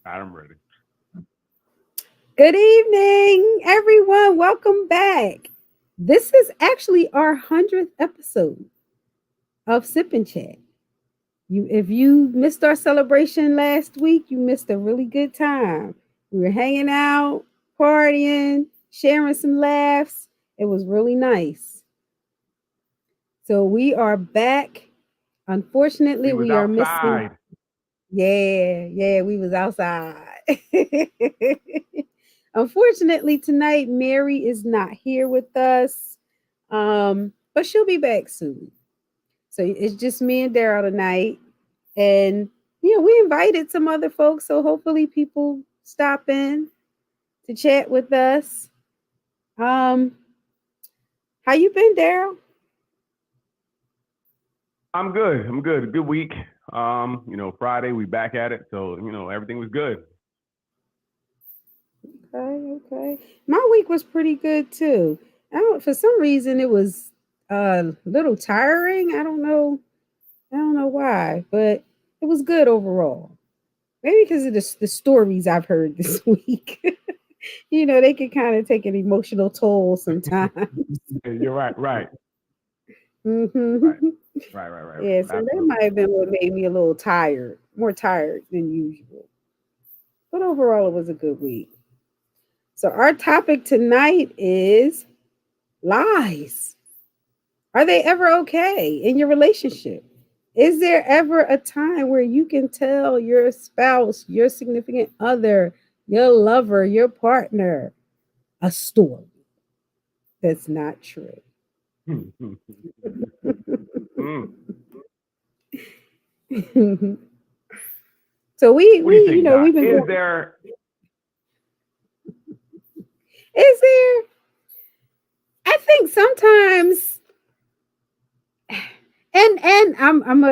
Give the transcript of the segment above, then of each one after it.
I'm ready. Good evening, everyone. Welcome back. This is actually our 100th episode of Sip and Chat. If you missed our celebration last week, you missed a really good time. We were hanging out, partying, sharing some laughs. It was really nice. So we are back. Unfortunately, We was we are missing. outside. Yeah, we was outside. Unfortunately, tonight Mary is not here with us, but she'll be back soon. So it's just me and Daryl tonight, and we invited some other folks, so hopefully people stop in to chat with us. Um, how you been, Daryl? I'm good. I'm good. Good week. Friday we back at it, so everything was good. Okay. My week was pretty good too. I don't, for some reason it was a little tiring. I don't know why, but it was good overall. Maybe because of the stories I've heard this week. They can kind of take an emotional toll sometimes. Yeah, you're right. Right. Right. Hmm. Right. Right. Right. Yeah, so that Absolutely. might have been what made me a little tired, more tired than usual. But overall, it was a good week. So our topic tonight is lies. Are they ever okay in your relationship? Is there ever a time where you can tell your spouse, your significant other, your lover, your partner a story that's not true? Mm. So What do you think, we've Doc? been Is going. there? Is there? I think sometimes, and I'm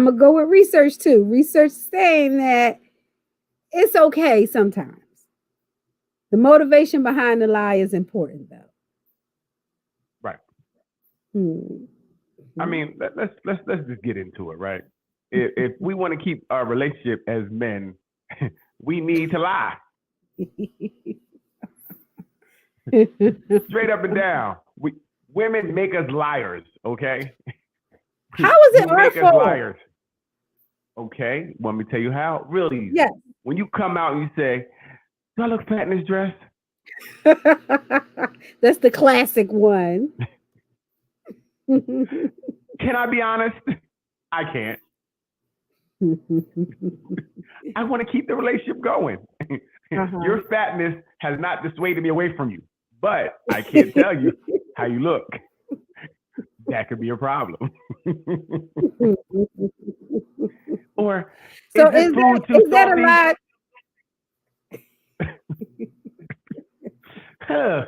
a go with research too. Research saying that it's okay sometimes. The motivation behind the lie is important though. Right. Hmm. I mean, let's just get into it, right? If we want to keep our relationship as men, we need to lie straight up and down. We women make us liars, okay? How is You it our make us fault? liars. Okay, want me to tell you how? Real Yes. easy. When you come out and you say, "Do I look fat in this dress?" That's the classic one. Can I be honest? I can't. I want to keep the relationship going. Uh-huh. Your fatness has not dissuaded me away from you, but I can't tell you how you look. That could be a problem. Or So is this food too is that a salty? lie?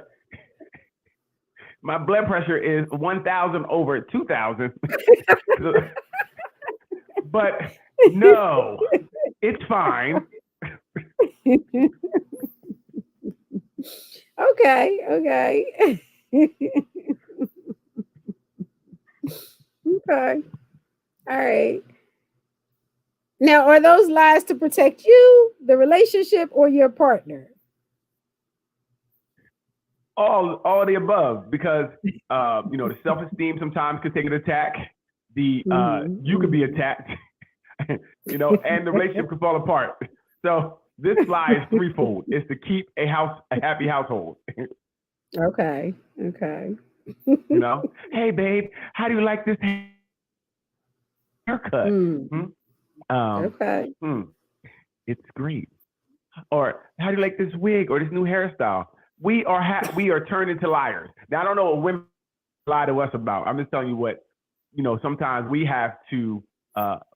My blood pressure is 1,000 over 2,000. But no, it's fine. Okay. Okay. All right. Now, are those lies to protect you, the relationship, or your partner? All of the above, because the self-esteem sometimes could take an attack. The You could be Mhm. attacked, and the relationship could fall apart. So this lie is threefold: it's to keep a happy household. Okay. Hey babe, how do you like this haircut? Mm, Hmm? Um, okay. hmm, it's great. Or how do you like this wig or this new hairstyle? We are turned into liars. Now I don't know what women lie to us about. I'm just telling you what sometimes we have to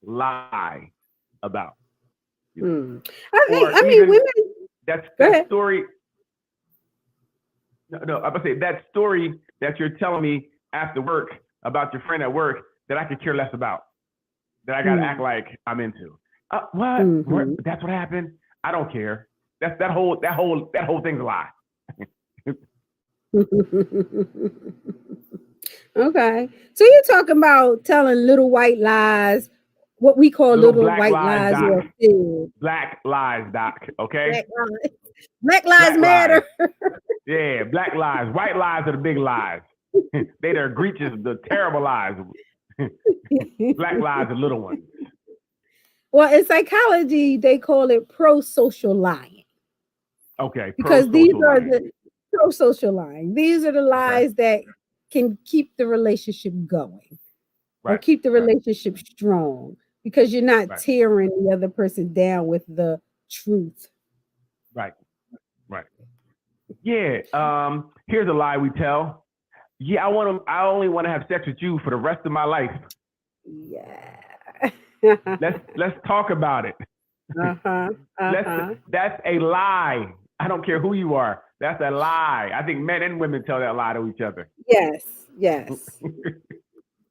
lie about. You know, Hmm. or I mean, even women. Go that ahead. story. No, I'm gonna say that story that you're telling me after work about your friend at work that I could care less about. That I gotta act Mm, like I'm into. What? hmm. That's what happened. I don't care. That's that whole thing's a lie. Okay. So you're talking about telling little white lies what we call Little little black white lies, lies Doc. or fib. Black lies, Doc. Okay. Black lies. Black lives Black lies. matter. Yeah, black lies. White lies are the big lies. They are egregious, the terrible lies. Black lies are little ones. Well, in psychology, they call it pro-social lying Okay, because these pro-social are lying. the pro-social lying. These are the Okay, lies that can keep the relationship going or right, keep the right, relationship strong because you're not right, tearing the other person down with the truth. right, right. Yeah. Here's a lie we tell. Yeah, I only want to have sex with you for the rest of my life. Yeah. Let's talk about it. Uh-huh. Uh-huh. That's a lie. I don't care who you are. That's a lie. I think men and women tell that lie to each other. Yes. Yes.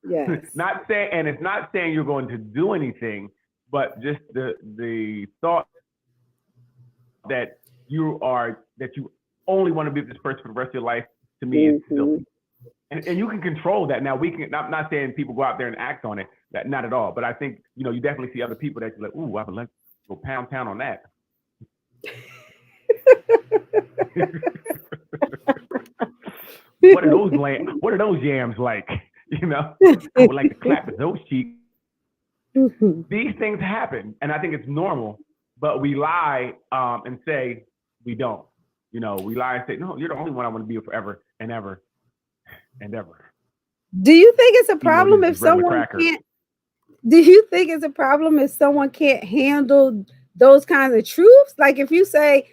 Yes. Not saying, and it's not saying you're going to do anything, but just the thought that you only want to be with this person for the rest of your life, to me is silly. And you can control that. Now we can. I'm not saying people go out there and act on it. That not at all. But I think you definitely see other people that you're like, ooh, I would like to go pound town on that. What are those yams like? I would like to clap those cheeks. These things happen, and I think it's normal. But we lie and say we don't. We lie and say, no, you're the only one I want to be with forever and ever and ever. Do you think it's a problem if someone can't? Do you think it's a problem if someone can't handle those kinds of truths? Like if you say,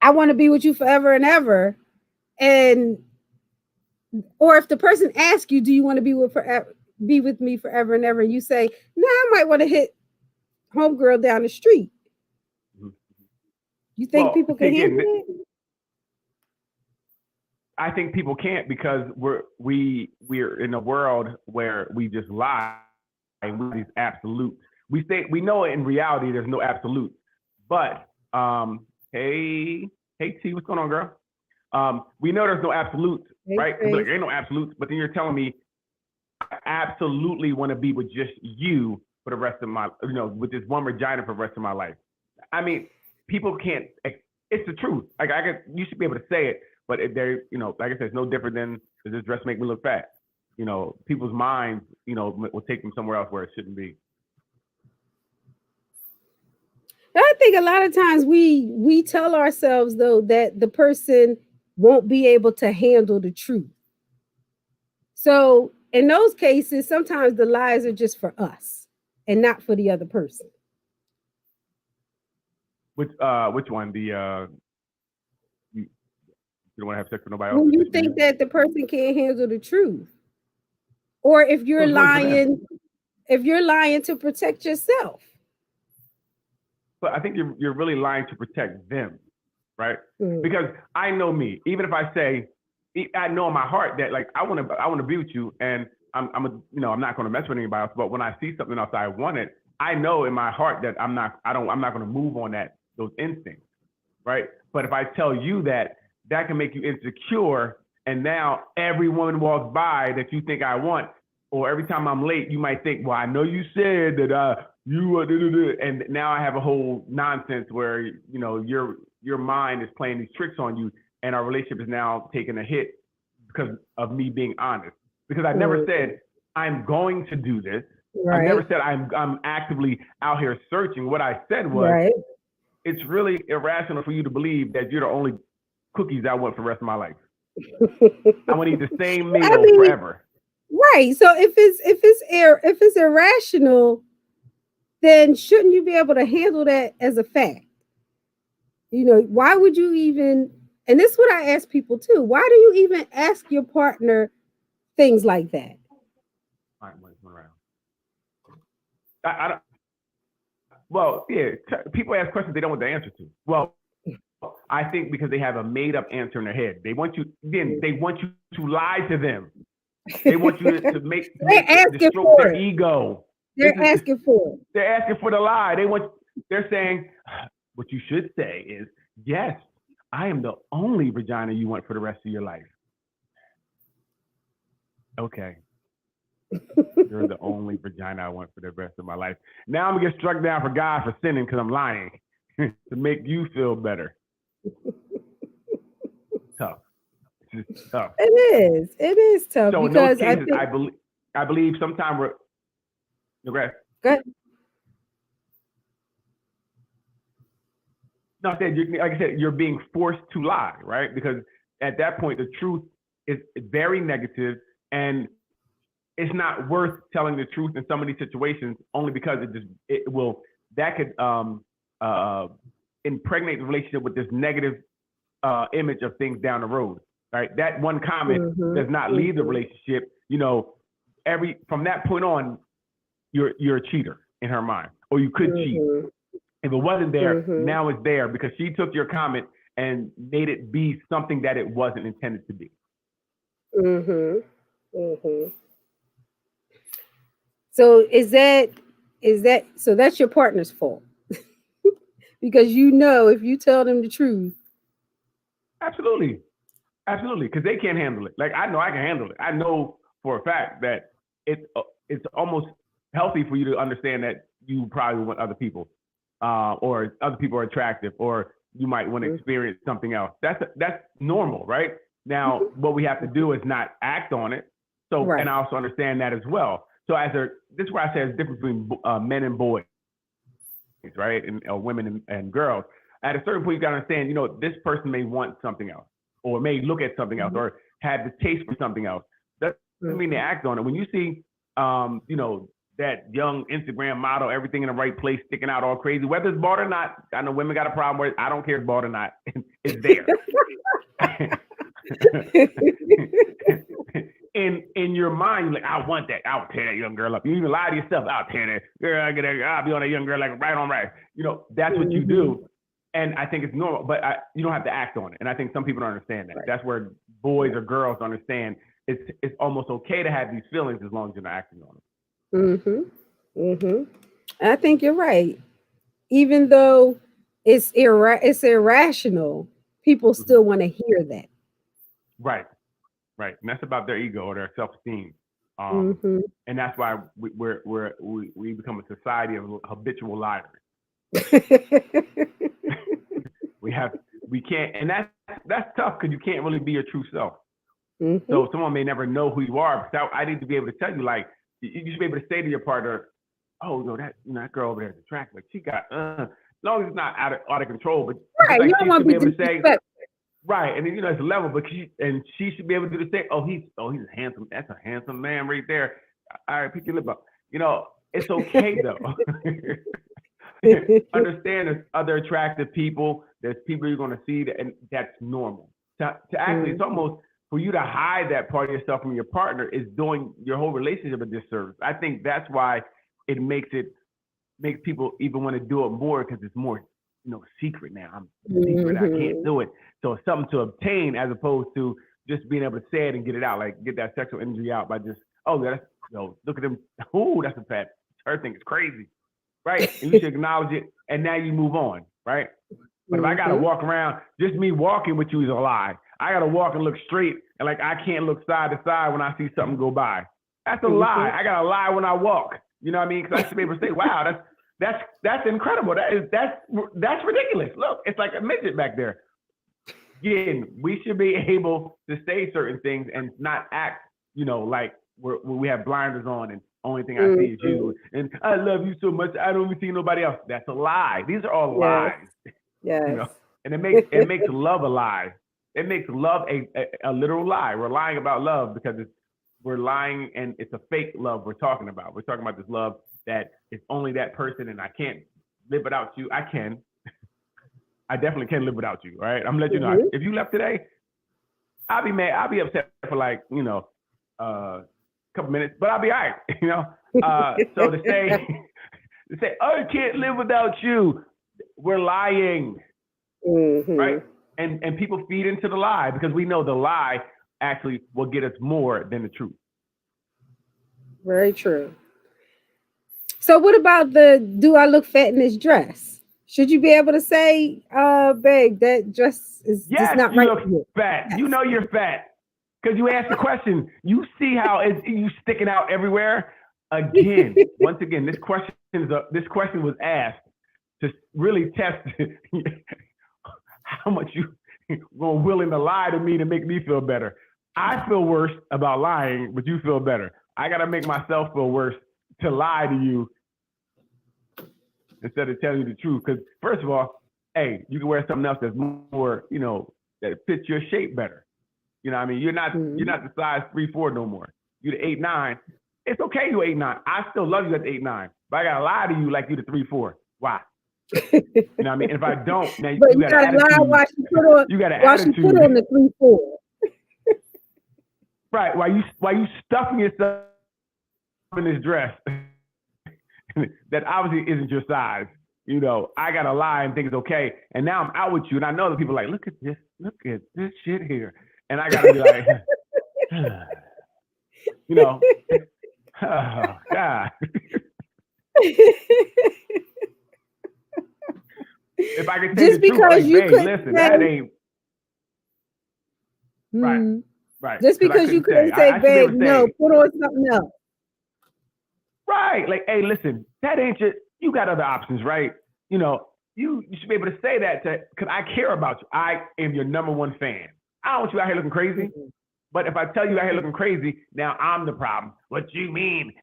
I want to be with you forever and ever, or if the person asks you, do you want to be with me forever and ever? And you say, no, I might want to hit homegirl down the street. You think people can handle it? I think people can't because we're in a world where we just lie and we these absolutes. We know in reality there's no absolute. But hey T, what's going on, girl? We know there's no absolutes, right? Like, there ain't no absolutes. But then you're telling me I absolutely want to be with just you for the rest of my, with this one vagina for the rest of my life. I mean, people can't. It's the truth. Like you should be able to say it. But like I said, it's no different than, does this dress make me look fat? People's minds, will take them somewhere else where it shouldn't be. I think a lot of times we tell ourselves though that the person won't be able to handle the truth. So in those cases, sometimes the lies are just for us and not for the other person. Which one? You don't want to have sex with nobody else? When you think that the person can't handle the truth, or if you're lying to protect yourself. But I think you're really lying to protect them, right? Because I know me. Even if I say, I know in my heart that like I want to be with you, and I'm not going to mess with anybody else. But when I see something else I want it, I know in my heart that I'm not going to move on those instincts, right? But if I tell you that can make you insecure, and now every woman walks by that you think I want, or every time I'm late, you might think, well, I know you said that you and now I have a whole nonsense where your mind is playing these tricks on you, and our relationship is now taking a hit because of me being honest. Because I never said I'm going to do this. Right. I never said I'm actively out here searching. What I said was, it's really irrational for you to believe that you're the only cookies I want for the rest of my life. I want to eat the same meal forever. Right. So if it's irrational, then shouldn't you be able to handle that as a fact? Why would you even? And this is what I ask people too. Why do you even ask your partner things like that? All right, around. I don't. Well, yeah. People ask questions they don't want the answer to. Well, I think because they have a made-up answer in their head. They want you to lie to them. They want you to make stroke their ego. They're asking for it. They're asking for the lie. They're saying, what you should say is, yes, I am the only vagina you want for the rest of your life. Okay. You're the only vagina I want for the rest of my life. Now I'm gonna get struck down for God for sinning because I'm lying to make you feel better. Tough. It's just tough. It is. It is tough So in those because I cases, think. I believe sometimes we're okay. Go ahead. No, I said like I said, you're being forced to lie, right? Because at that point, the truth is very negative, and it's not worth telling the truth in some of these situations only because it will that could uh impregnate the relationship with this negative image of things down the road, right? That one comment Mm-hmm, does not leave the mm-hmm, relationship. Every from that point on, you're a cheater in her mind, or you could cheat. mm-hmm, If it wasn't there, mm-hmm, now it's there because she took your comment and made it be something that it wasn't intended to be. mm-hmm, mm-hmm. So is that so that's your partner's fault because you know if you tell them the truth. Absolutely, absolutely, because they can't handle it. Like I know I can handle it. I know for a fact that it's almost healthy for you to understand that you probably want other people, or other people are attractive, or you might want to Mm-hmm. experience something else. That's normal, right? Now, what we have to do is not act on it. So, and Right. I also understand that as well. So, this is why I say there's a difference between men and boys, right, and women and girls. At a certain point, you got to understand, this person may want something else, or may look at something else, Mm-hmm. or have the taste for something else. That doesn't mean they Mm-hmm. act on it. When you see, that young Instagram model, everything in the right place, sticking out all crazy, whether it's bought or not. I know women got a problem with it. I don't care if it's bought or not. It's there. in your mind, you're like, I want that. I'll tear that young girl up. You even lie to yourself. I'll tear that girl. I'll be on that young girl like right on right. That's what you Mm-hmm. do. And I think it's normal, but you don't have to act on it. And I think some people don't understand that. Right. That's where boys Right. or girls understand it's almost okay to have these feelings as long as you're not acting on them. Mm-hmm. Mm-hmm. I think you're right. Even though it's irrational, people Mm-hmm. still want to hear that. Right, right. And that's about their ego or their self-esteem. Um, Mm-hmm. and that's why we become a society of habitual liars. we have we can't, and that's tough because you can't really be your true self. Mm-hmm. So someone may never know who you are. But I need to be able to tell you, like, you should be able to say to your partner, "Oh no, that girl over there is attractive. Like she got as long as it's not out of control, but it's just Right. You like don't she want should to be be able to say, disrespectful. right, and then it's a level, but she should be able to do the same. He's handsome. That's a handsome man right there. All right, pick your lip up. It's okay though. Understand there's other attractive people. There's people you're going to see, and that's normal. To actually, it's Mm-hmm. almost for you to hide that part of yourself from your partner is doing your whole relationship a disservice. I think that's why it makes people even want to do it more because it's more, secret now. I'm secret. I can't Mm-hmm. do it. So it's something to obtain as opposed to just being able to say it and get it out, like get that sexual energy out by just, oh, that's, look at them. Ooh, that's a fat. Her thing is crazy, right? And you should acknowledge it, and now you move on, right? But if I gotta Mm-hmm. walk around, just me walking with you is a lie. I gotta walk and look straight, and like I can't look side to side when I see something go by. That's a lie. I gotta lie when I walk. You know what I mean? Because I should be able to say, "Wow, that's incredible. That's ridiculous. Look, it's like a midget back there." Again, we should be able to say certain things and not act, like we have blinders on and only thing I see is Mm-hmm. you. And I love you so much. I don't even see nobody else. That's a lie. These are all Yes. lies, you Yes. know. And it makes love a lie. It makes love a literal lie. We're lying about love because we're lying and it's a fake love we're talking about. We're talking about this love that is only that person and I can't live without you. I can. I definitely can live without you. All right. I'm gonna let you know. Mm-hmm. If you left today, I'll be mad. I'll be upset for like, a couple minutes, but I'll be all right. So to say oh, I can't live without you, we're lying, right? Mm-hmm. And people feed into the lie because we know the lie actually will get us more than the truth. Very true. So what about the do I look fat in this dress? Should you be able to say, babe, that dress is just Yes, not you right look for you? fat. You Yes. know you're fat. Because you asked the question. You see how you sticking out everywhere. Again, once again, this question was asked to really test how much you were willing to lie to me to make me feel better. I feel worse about lying, but you feel better. I got to make myself feel worse to lie to you instead of telling you the truth. Because first of all, hey, you can wear something else that's more, that fits your shape better. You know what I mean? You're not the size 3-4 no more. You're the 8-9. It's okay you're 8-9. I still love you at the 8-9. But I got to lie to you like you're the 3-4. Why? You know what I mean? And if I don't, now but you got an attitude. Lie while she put on, you got an while attitude. She put on the 3-4. Right. While you stuffing yourself in this dress that obviously isn't your size. I gotta lie and think it's okay. And now I'm out with you, and I know that people are like, look at this shit here. And I gotta be like, oh God. If I could say just the because truth, you like, couldn't listen, say, that ain't right. Just because you couldn't say, babe, no, put on something else. Right. Like, hey, listen, that ain't you got other options, right? You should be able to say that because I care about you. I am your number one fan. I don't want you out here looking crazy. But if I tell you out here looking crazy, now I'm the problem. What you mean?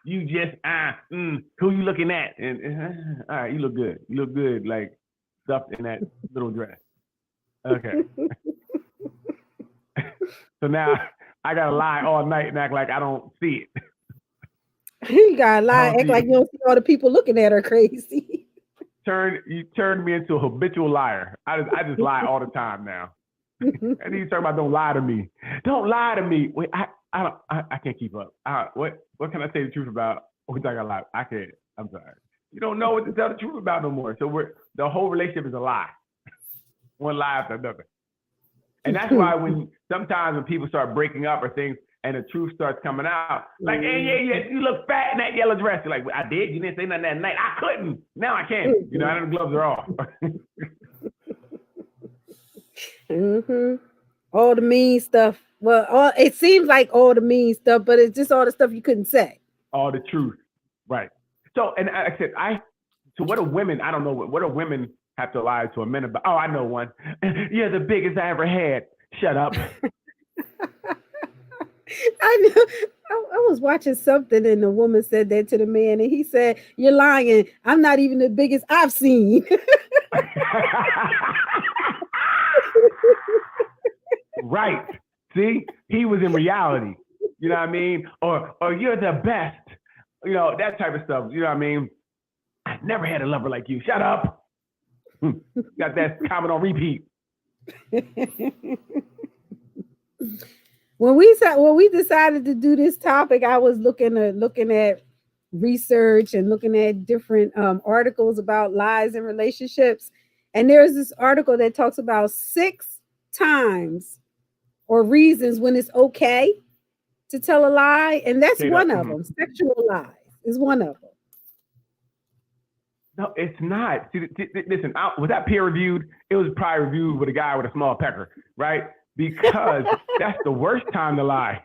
You just, who you looking at? And all right, you look good. You look good, like stuffed in that little dress. Okay. So now I gotta lie all night and act like I don't see it. You gotta lie, act like you don't see all the people looking at her crazy. You turned me into a habitual liar. I just lie all the time now. And you talk about don't lie to me. Don't lie to me. Wait, I can't keep up. What can I say the truth about? What I got lie? I can't. I'm sorry. You don't know what to tell the truth about no more. So the whole relationship is a lie. One lie after another. And that's why sometimes when people start breaking up or things and the truth starts coming out, like, hey, yeah, you look fat in that yellow dress. You're like, well, I did. You didn't say nothing that night. I couldn't. Now I can. Now the gloves are off. All the mean stuff. Well, it seems like all the mean stuff, but it's just all the stuff you couldn't say. All the truth. Right. So, and like I said, so what do women, I don't know, what do women have to lie to a man about? Oh, I know one. You're the biggest I ever had. Shut up. I know. I was watching something and the woman said that to the man and he said, you're lying. I'm not even the biggest I've seen. Right. See, he was in reality. You know what I mean? Or you're the best. That type of stuff. You know what I mean? I never had a lover like you. Shut up. Got that comment on repeat. When we decided to do this topic, I was looking at research and looking at different articles about lies in relationships. And there's this article that talks about 6 times or reasons when it's okay to tell a lie. And that's one of them. Sexual lies is one of them. No, it's not. See, listen, was that peer reviewed? It was probably reviewed with a guy with a small pecker, right? Because that's the worst time to lie.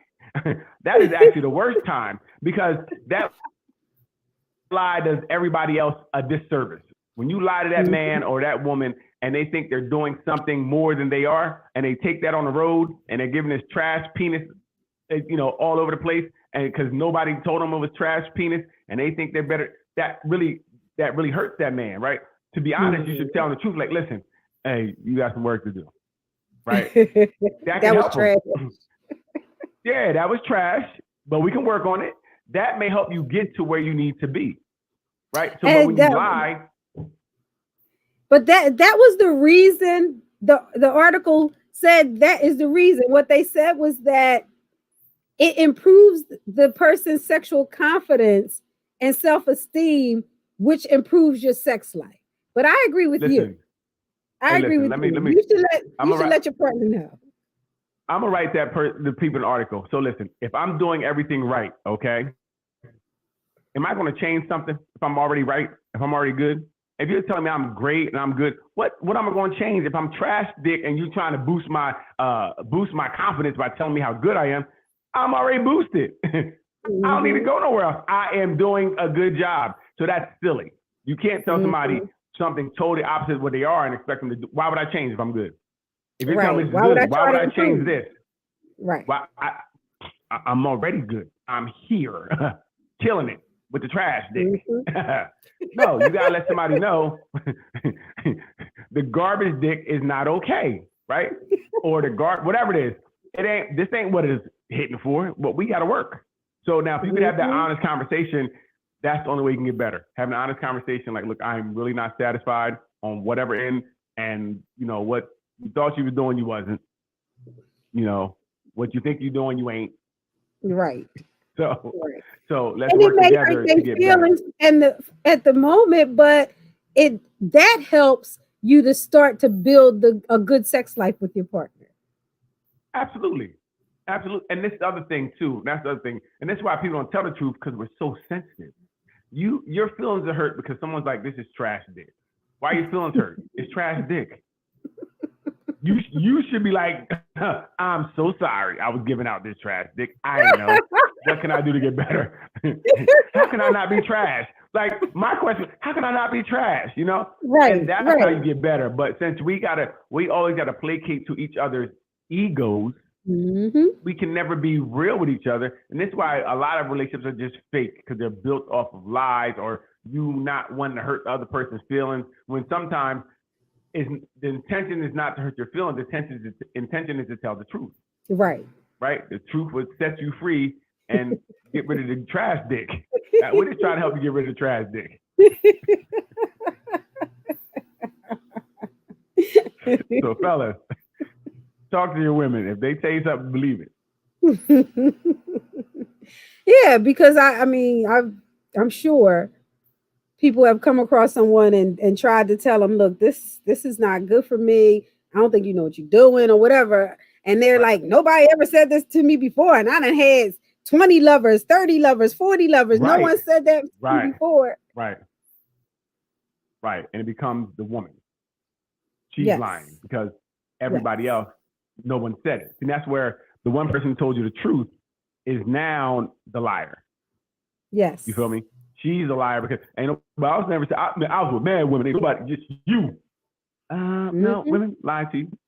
That is actually the worst time because that lie does everybody else a disservice. When you lie to that man or that woman and they think they're doing something more than they are, and they take that on the road and they're giving this trash penis, all over the place, and because nobody told them it was trash penis, and they think they're better, that really hurts that man, right? To be honest, you should tell them the truth. Like, listen, hey, you got some work to do, right? That was trash. Yeah, that was trash, but we can work on it. That may help you get to where you need to be, right? So, but when you lie. But that was the reason the article said that is the reason. What they said was that it improves the person's sexual confidence and self-esteem, which improves your sex life. But I agree with you. I agree with you. You should let your partner know. I'm gonna write the people an article. So listen, if I'm doing everything right, okay, am I gonna change something if I'm already right? If I'm already good? If you're telling me I'm great and I'm good, what am I going to change if I'm trash dick and you trying to boost my confidence by telling me how good I am? I'm already boosted. I don't need to go nowhere else. I am doing a good job. So that's silly. You can't tell somebody something totally opposite of what they are and expect them to do. Why would I change if I'm good? If you're telling me it's good, why would I change this? Right. Why, I'm already good. I'm here, killing it with the trash dick. No, you gotta let somebody know the garbage dick is not okay, right? Or the whatever it is. This ain't what it's hitting for, but we gotta work. So now if you could have that honest conversation, that's the only way you can get better. Having an honest conversation, like, look, I'm really not satisfied on whatever end, and you know what you thought you were doing, you wasn't. You know, what you think you're doing, you ain't. Right. So let's work together to get better. And at the moment, but that helps you to start to build a good sex life with your partner. Absolutely. And this is the other thing too. That's the other thing. And that's why people don't tell the truth, because we're so sensitive. Your feelings are hurt because someone's like, this is trash dick. Why are your feelings hurt? It's trash dick. You should be like, I'm so sorry I was giving out this trash dick. I don't know. What can I do to get better? How can I not be trash? Like, my question, how can I not be trash? You know? Right. And that's how you get better. But since we always gotta placate to each other's egos, we can never be real with each other. And that's why a lot of relationships are just fake, because they're built off of lies or you not wanting to hurt the other person's feelings, when sometimes the intention is not to hurt your feelings. The intention is to tell the truth. Right. The truth would set you free and get rid of the trash dick. We're just trying to help you get rid of the trash dick. So fellas, talk to your women. If they say something, believe it. Yeah, because I'm sure people have come across someone and tried to tell them, look, this is not good for me. I don't think you know what you're doing or whatever. And they're like, nobody ever said this to me before. And I done had 20 lovers, 30 lovers, 40 lovers. No one said that to me before. Right. And it becomes the woman. She's lying because everybody else, no one said it. And that's where the one person who told you the truth is now the liar. Yes. You feel me? She's a liar because ain't nobody else never said. I was with mad women. Ain't nobody, just you. No, women lied to you.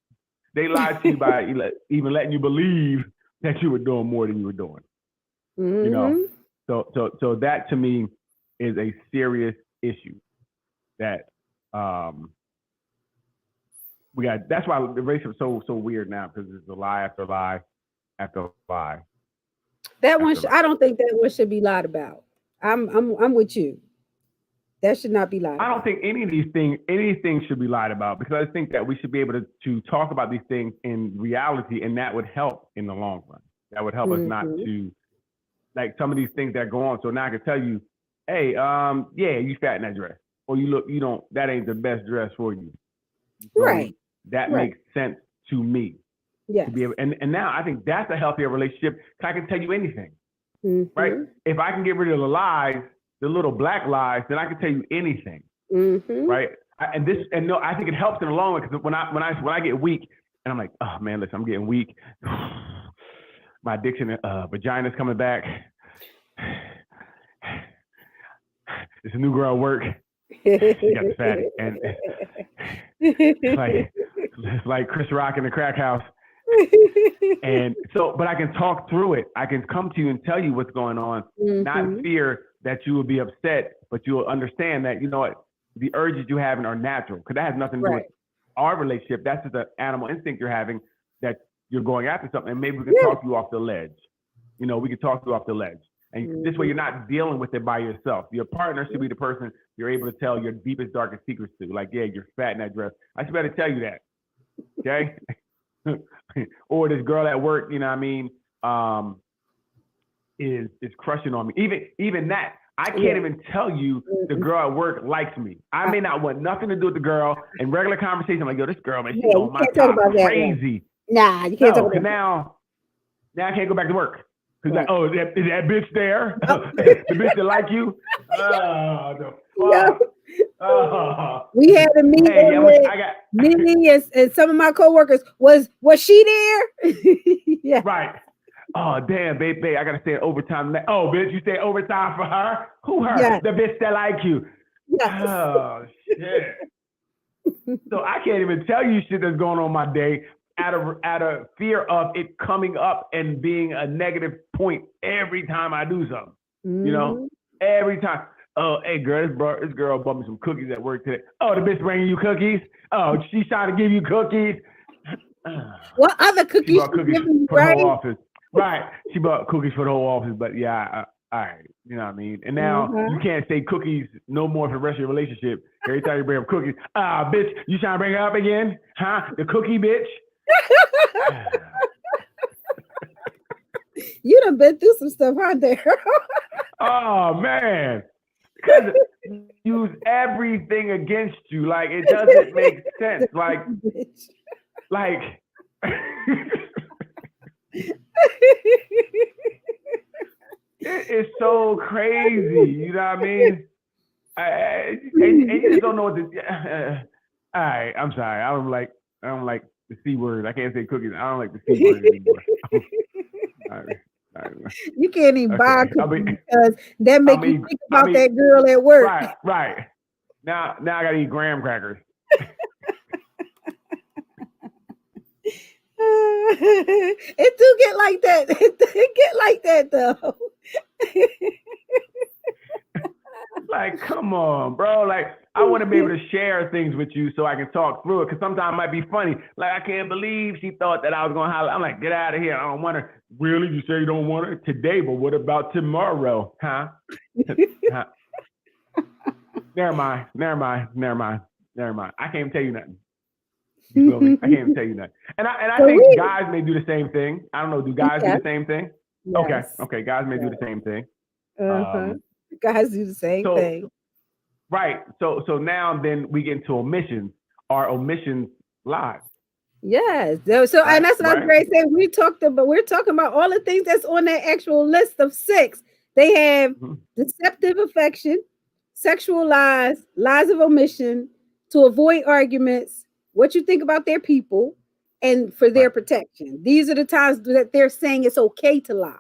They lied to you by even letting you believe that you were doing more than you were doing. You know, so that to me is a serious issue that we got. That's why the relationship is so weird now, because it's a lie after lie after lie. That one, I don't think that one should be lied about. I'm with you. That should not be lied about. I don't think anything should be lied about, because I think that we should be able to talk about these things in reality, and that would help in the long run. That would help us not to, like, some of these things that go on. So now I can tell you, hey, yeah, you fat in that dress, or that ain't the best dress for you. Right. That makes sense to me. Yeah. To be able, and now I think that's a healthier relationship. I can tell you anything. Right? If I can get rid of the lies, the little black lies, then I can tell you anything. Right? I think it helps in the long run, because when I get weak and I'm like, oh man, listen, I'm getting weak. My addiction, vagina's coming back. It's a new girl at work. She got the fatty, and it's like Chris Rock in the crack house. And so, but I can talk through it. I can come to you and tell you what's going on, not in fear that you will be upset, but you will understand that, you know what, the urges you having are natural, because that has nothing to do with our relationship. That's just an animal instinct you're having, that you're going after something, and maybe we can talk you off the ledge. You know, we can talk you off the ledge. And this way you're not dealing with it by yourself. Your partner should be the person you're able to tell your deepest, darkest secrets to. Like, yeah, you're fat in that dress. I should better tell you that. Okay? Or this girl at work, you know what I mean, is crushing on me. Even that, I can't even tell you the girl at work likes me. I may not want nothing to do with the girl. In regular conversation, I'm like, yo, this girl, man, she's on my top crazy. Nah, you can't talk about that. Now I can't go back to work. Cause like, is that bitch there? The bitch that like you? No. Oh, We had a meeting hey, yeah, with I got me and some of my coworkers. Was she there? Yeah. right. Oh, damn, babe, I gotta stay overtime. Oh, bitch, you stay overtime for her? Who her? Yes. The bitch that like you. Yes. Oh shit. So I can't even tell you shit that's going on my day out of fear of it coming up and being a negative point every time I do something. You know, Mhm. every time. Oh, hey girl, this girl bought me some cookies at work today. Oh, the bitch bringing you cookies. Oh, she's trying to give you cookies. What other She cookies bought she cookies giving you, for the right? whole office. Right. She bought cookies for the whole office, but yeah, all right. You know what I mean? And now you Uh-huh. can't say cookies no more for the rest of your relationship. Every time you bring up cookies, bitch, you trying to bring her up again? Huh? The cookie bitch? You done been through some stuff out there. Oh, man. Because use everything against you. Like, it doesn't make sense. Bitch. Like, it is so crazy. You know what I mean? And you just don't know what to. All right, I'm sorry. I don't like the C word. I can't say cookies. I don't like the C word anymore. all right, all right. You can't even buy Okay. cookies because that I'll make you be, think I'll about be, that girl at work. right. Now I gotta eat graham crackers. It do get like that. It do get like that though. Like, come on, bro. Like, I want to be able to share things with you so I can talk through it. Because sometimes it might be funny. Like, I can't believe she thought that I was going to holler. I'm like, get out of here. I don't want her. Really? You say you don't want her today, but what about tomorrow? Huh? Huh? Never mind. I can't even tell you nothing. You feel me? I can't even tell you nothing. And I So think we guys may do the same thing. I don't know. Do guys do yes, the same thing? Okay. yes, Guys may do yes. the same thing. Uh-huh. Guys do the same So thing. right. So now then we get into omissions. Are omissions lies? Yes. So and Right. that's what I was Right. great saying. We're talking about all the things that's on that actual list of 6. They have Mhm. deceptive affection, sexual lies, lies of omission, to avoid arguments, what you think about their people, and for their Right. protection. These are the times that they're saying it's okay to lie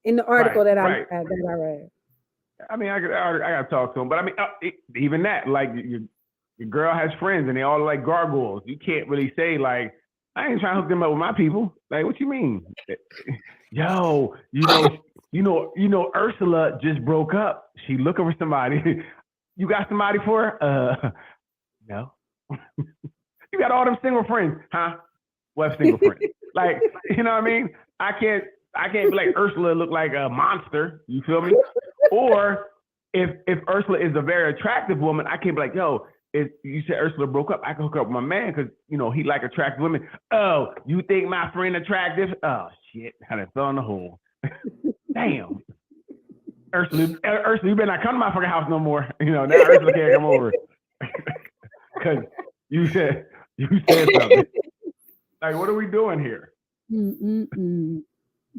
in the Right. article that Right. I read. I mean, I got to talk to him, but I mean, even that, like your girl has friends and they all like gargoyles. You can't really say like, I ain't trying to hook them up with my people. Like, what you mean? Yo, Ursula just broke up. She looking for somebody. You got somebody for her? No. You got all them single friends, huh? What single friends? Like, you know what I mean? I can't be like Ursula look like a monster. You feel me? Or if Ursula is a very attractive woman, I can't be like, yo, if you said Ursula broke up, I can hook up with my man because he like attractive women. Oh, you think my friend attractive? Oh shit, I done fell in the hole. Damn. Ursula, you better not come to my fucking house no more. Now Ursula can't come over. Because you said something. Like, what are we doing here?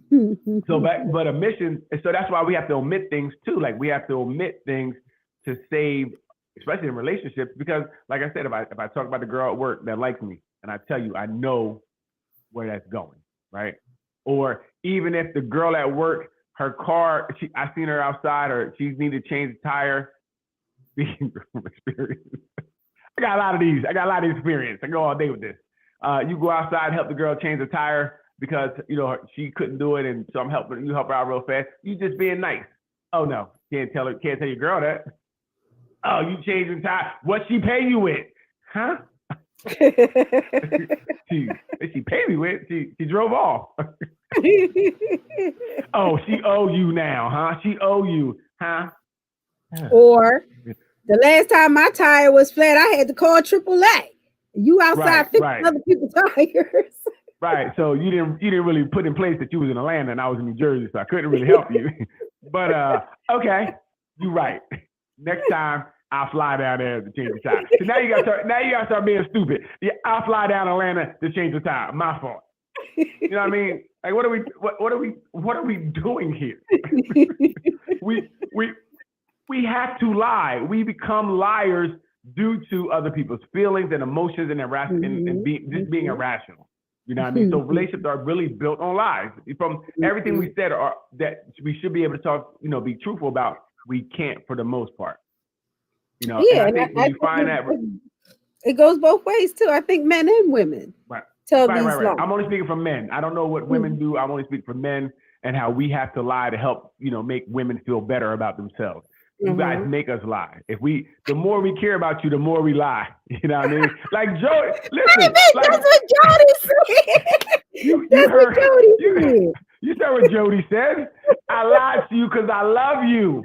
But omission, so that's why we have to omit things too. Like, we have to omit things to save, especially in relationships, because like I said, if I talk about the girl at work that likes me, and I tell you, I know where that's going, right? Or even if the girl at work, her car, I seen her outside, or she needed to change the tire. Speaking from experience, I got a lot of these. I got a lot of experience. I go all day with this. You go outside, help the girl change the tire because she couldn't do it, and so I'm helping you help her out real fast. You just being nice. Oh no, can't tell your girl that. Oh, you changing the tire? What she pay you with? Huh? she paid me with. She drove off. Oh, she owe you now, huh? She owe you, huh? Or the last time my tire was flat, I had to call AAA. You outside fixing other people's tires. Right. So you didn't really put in place that you was in Atlanta and I was in New Jersey, so I couldn't really help you. But okay, you're right. Next time I'll fly down there to change the tire. So now you gotta start being stupid. Yeah, I'll fly down to Atlanta to change the tire. My fault. You know what I mean? Like, what are we doing here? we We have to lie. We become liars due to other people's feelings and emotions and just being irrational. You know what I mean? So relationships are really built on lies. From everything we said that we should be able to talk, be truthful about, we can't for the most part. And I think when you find that it goes both ways too. I think men and women tell these lies. I'm only speaking for men. I don't know what women do. I'm only speaking for men and how we have to lie to help, make women feel better about themselves. You guys make us lie. The more we care about you, the more we lie. You know what I mean? Like Jody, listen. That's what Jody said. You said what Jody said. I lied to you because I love you.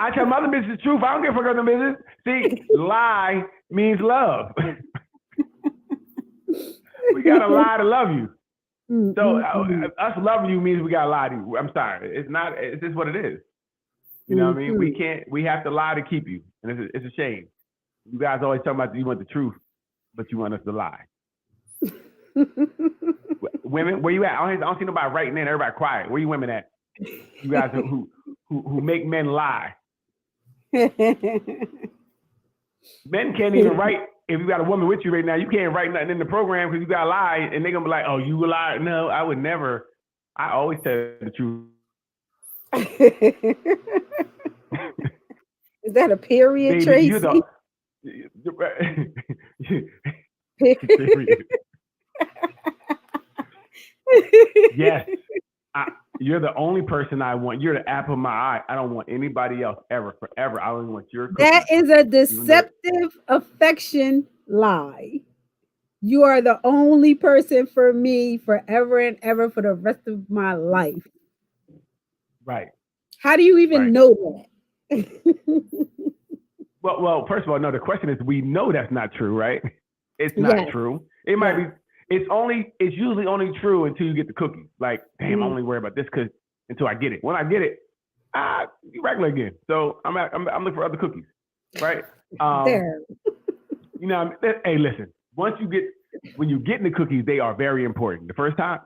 I tell my other bitches the truth. I don't give a fuck about the business. See, lie means love. We gotta lie to love you. So us loving you means we gotta lie to you. I'm sorry. It's not. It's just what it is. You know what I mean? We can't. We have to lie to keep you, and it's a shame. You guys always talk about you want the truth, but you want us to lie. Women, where you at? I don't see nobody writing in. Everybody quiet. Where you women at? You guys who make men lie. Men can't even write. If you got a woman with you right now, you can't write nothing in the program because you got to lie, and they're gonna be like, "Oh, you lie." No, I would never. I always tell the truth. Is that a period, Tracy? Period. Yes. You're the only person I want. You're the apple of my eye. I don't want anybody else ever, forever. I only want your cookie. That is a deceptive affection lie. You are the only person for me forever and ever for the rest of my life. Right. How do you even know that? Well, first of all, no, the question is, we know that's not true, right? It's not true. It might be. It's usually only true until you get the cookie. Like, damn, I'm only worried about this until I get it. When I get it, you regular again. So I'm looking for other cookies, right? Hey, listen. When you get the cookies, they are very important. The first time,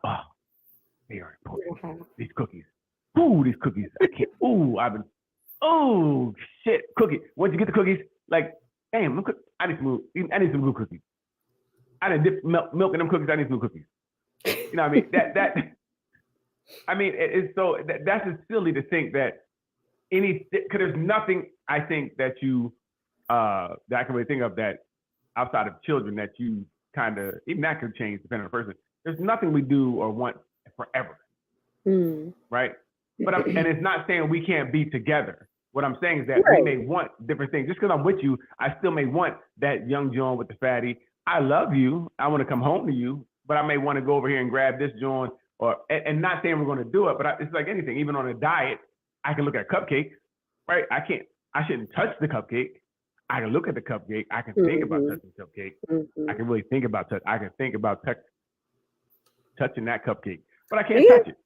they are important. These cookies. Ooh, these cookies. I can't. Ooh, shit, cookie. Once you get the cookies, like, damn, look, I need some blue cookies. I didn't dip milk in them cookies. I need some cookies. You know what I mean? It's so that's just silly to think that because there's nothing I think that you that I can really think of that outside of children that you kind of, even that could change depending on the person. There's nothing we do or want forever, right? And it's not saying we can't be together. What I'm saying is that we may want different things. Just because I'm with you, I still may want that young John with the fatty. I love you. I want to come home to you, but I may want to go over here and grab this joint, and not saying we're going to do it, but it's like anything. Even on a diet, I can look at cupcakes, right? I shouldn't touch the cupcake. I can look at the cupcake. I can think about touching the cupcake. I can really think about I can think about touching that cupcake, but I can't touch it.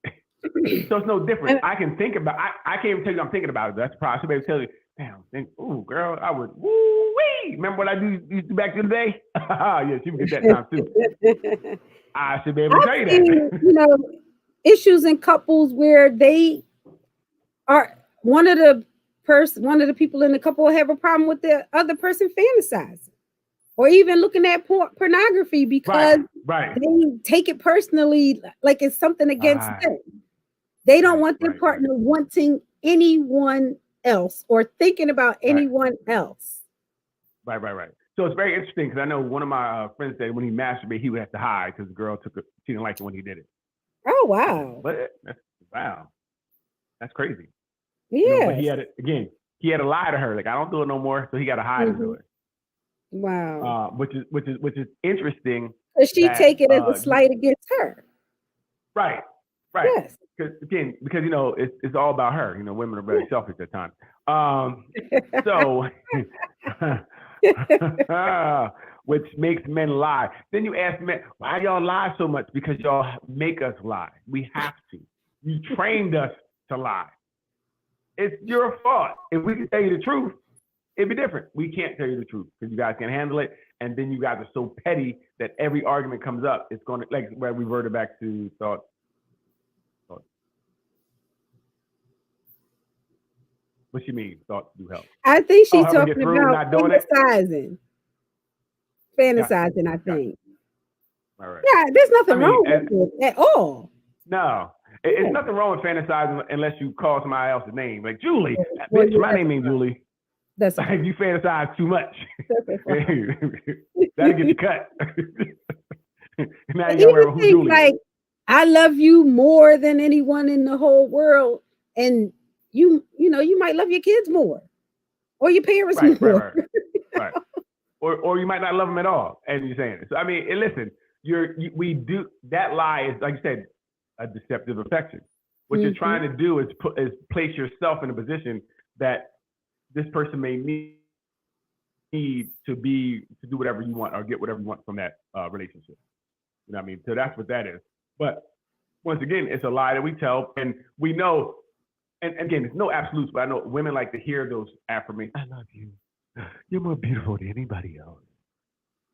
So it's no different. I can think about. I can't even tell you I'm thinking about it. That's the problem. Somebody tell you, damn, ooh, girl, I would woo-wee. Remember what I used to do back in the day? Yeah, she would get that time too. I should be able to tell you that. Issues in couples where they are one of the people in the couple have a problem with the other person fantasizing or even looking at pornography because they take it personally, like it's something against them. They don't want their partner wanting anyone else or thinking about anyone else. Right. So it's very interesting because I know one of my friends said when he masturbated, he would have to hide because the girl she didn't like it when he did it. Oh, wow. But that's crazy. Yeah. But he had to lie to her. Like, I don't do it no more. So he got to hide and do it. Wow. Which is interesting. Does she take it as a slight against her? Right. Yes. Because it's all about her. Women are very selfish at times. So, which makes men lie. Then you ask men, why y'all lie so much? Because y'all make us lie. We have to. You trained us to lie. It's your fault. If we could tell you the truth, it'd be different. We can't tell you the truth because you guys can't handle it. And then you guys are so petty that every argument comes up. It's going to, like, where we reverted back to thought. What she mean? Thoughts do help. I think Oh, she's help her get talking through, about not doing it. fantasizing. Gotcha. Fantasizing, I Gotcha. think. All right. Yeah, there's I nothing mean, wrong with it at all. no, it's Yeah. nothing wrong with fantasizing unless you call somebody else's name, like Julie. Well, Bitch, yeah, my name ain't Julie. that's a Like fact. you fantasize too much, That's a fact. that'll get you cut. Now you gotta Even remember who things Julie is. like I love you more than anyone in the whole world, and you might love your kids more or your parents Right, right, more. right, right. Or you might not love them at all, as you're saying it. So I mean, and listen, we do that lie is, like you said, a deceptive affection. What you're trying to do is place yourself in a position that this person may need to do whatever you want or get whatever you want from that relationship. You know what I mean? So that's what that is. But once again, it's a lie that we tell, and we know. And again, it's no absolutes, but I know women like to hear those affirmations. I love you. You're more beautiful than anybody else.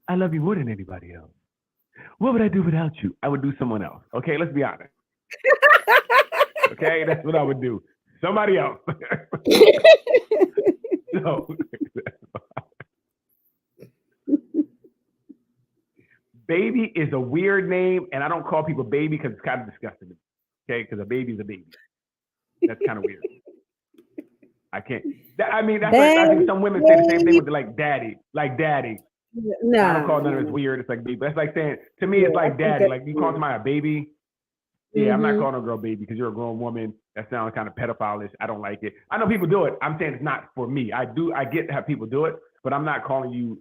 I love you more than anybody else. What would I do without you? I would do someone else. Okay, let's be honest. Okay, that's what I would do. Somebody else. So, baby is a weird name, and I don't call people baby because it's kind of disgusting. Okay, because a baby is a baby. That's kind of weird. I can't. I mean, that's like, I think some women say the same thing with like daddy. No, I don't call none of it weird. It's like baby. That's like saying, to me, it's like daddy. Like you call somebody a baby. Yeah, I'm not calling a girl baby because you're a grown woman. That sounds kind of pedophile-ish. I don't like it. I know people do it. I'm saying it's not for me. I get to have people do it, but I'm not calling you.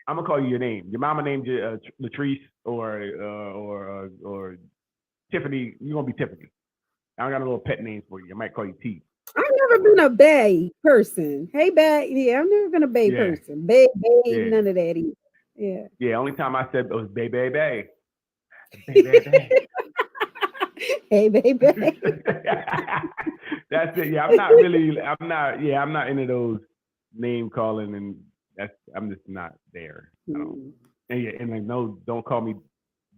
I'm gonna call you your name. Your mama named you Latrice or Tiffany. You're gonna be Tiffany. I got a little pet name for you. I might call you T. I've never been a bae person. Hey, bae. Yeah, I've never been a bae person. Bae, none of that either. Yeah. Yeah, only time I said it was bae, bae, bae. Bae, bae, bae. Hey, baby. That's it. Yeah, I'm not into those name calling, and I'm just not there. And like, no, don't call me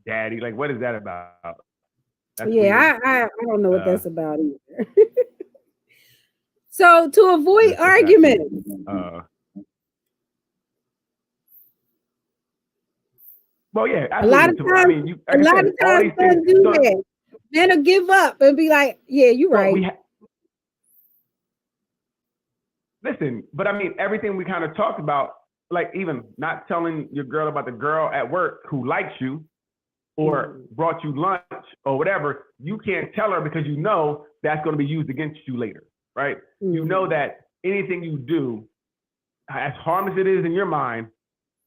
daddy. Like, what is that about? That's weird. I don't know what that's about either. So to avoid arguments. Well, yeah, a lot of times, men do that. Men will give up and be like, "Yeah, you're right." Listen, but I mean, everything we kind of talked about, like even not telling your girl about the girl at work who likes you or brought you lunch or whatever, you can't tell her because you know that's going to be used against you later, right? You know that anything you do, as harmless as it is in your mind,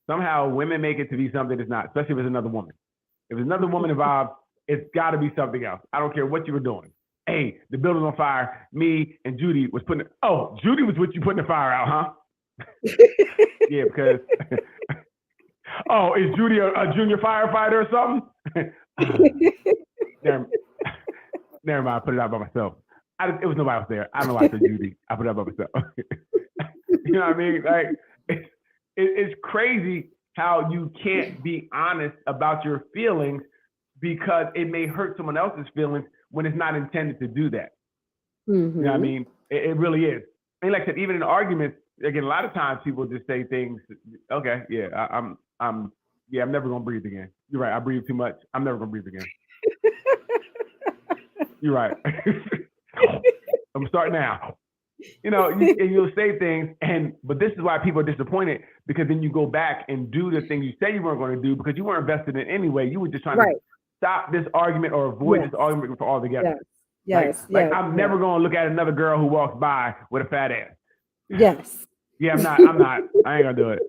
somehow women make it to be something it's not, especially if it's another woman. If there's another woman involved, it's got to be something else. I don't care what you were doing. Hey, the building's on fire. Me and Judy was Judy was with you putting the fire out, huh? Yeah, because, is Judy a junior firefighter or something? Never mind, I put it out by myself. It was nobody else there. I don't know why I said Judy. I put it out by myself. You know what I mean? Like, it's crazy how you can't be honest about your feelings because it may hurt someone else's feelings when it's not intended to do that. You know what I mean? It really is. And like I said, even in arguments, again, a lot of times people just say things. Okay, yeah, I'm never gonna breathe again. You're right. I breathe too much. I'm never gonna breathe again. You're right. I'm starting now. You know, and you'll say things, but this is why people are disappointed, because then you go back and do the thing you said you weren't going to do because you weren't invested in anyway. You were just trying to stop this argument or avoid this argument for altogether. Yes. I'm never going to look at another girl who walks by with a fat ass. Yes. Yeah, I'm not. I ain't gonna do it.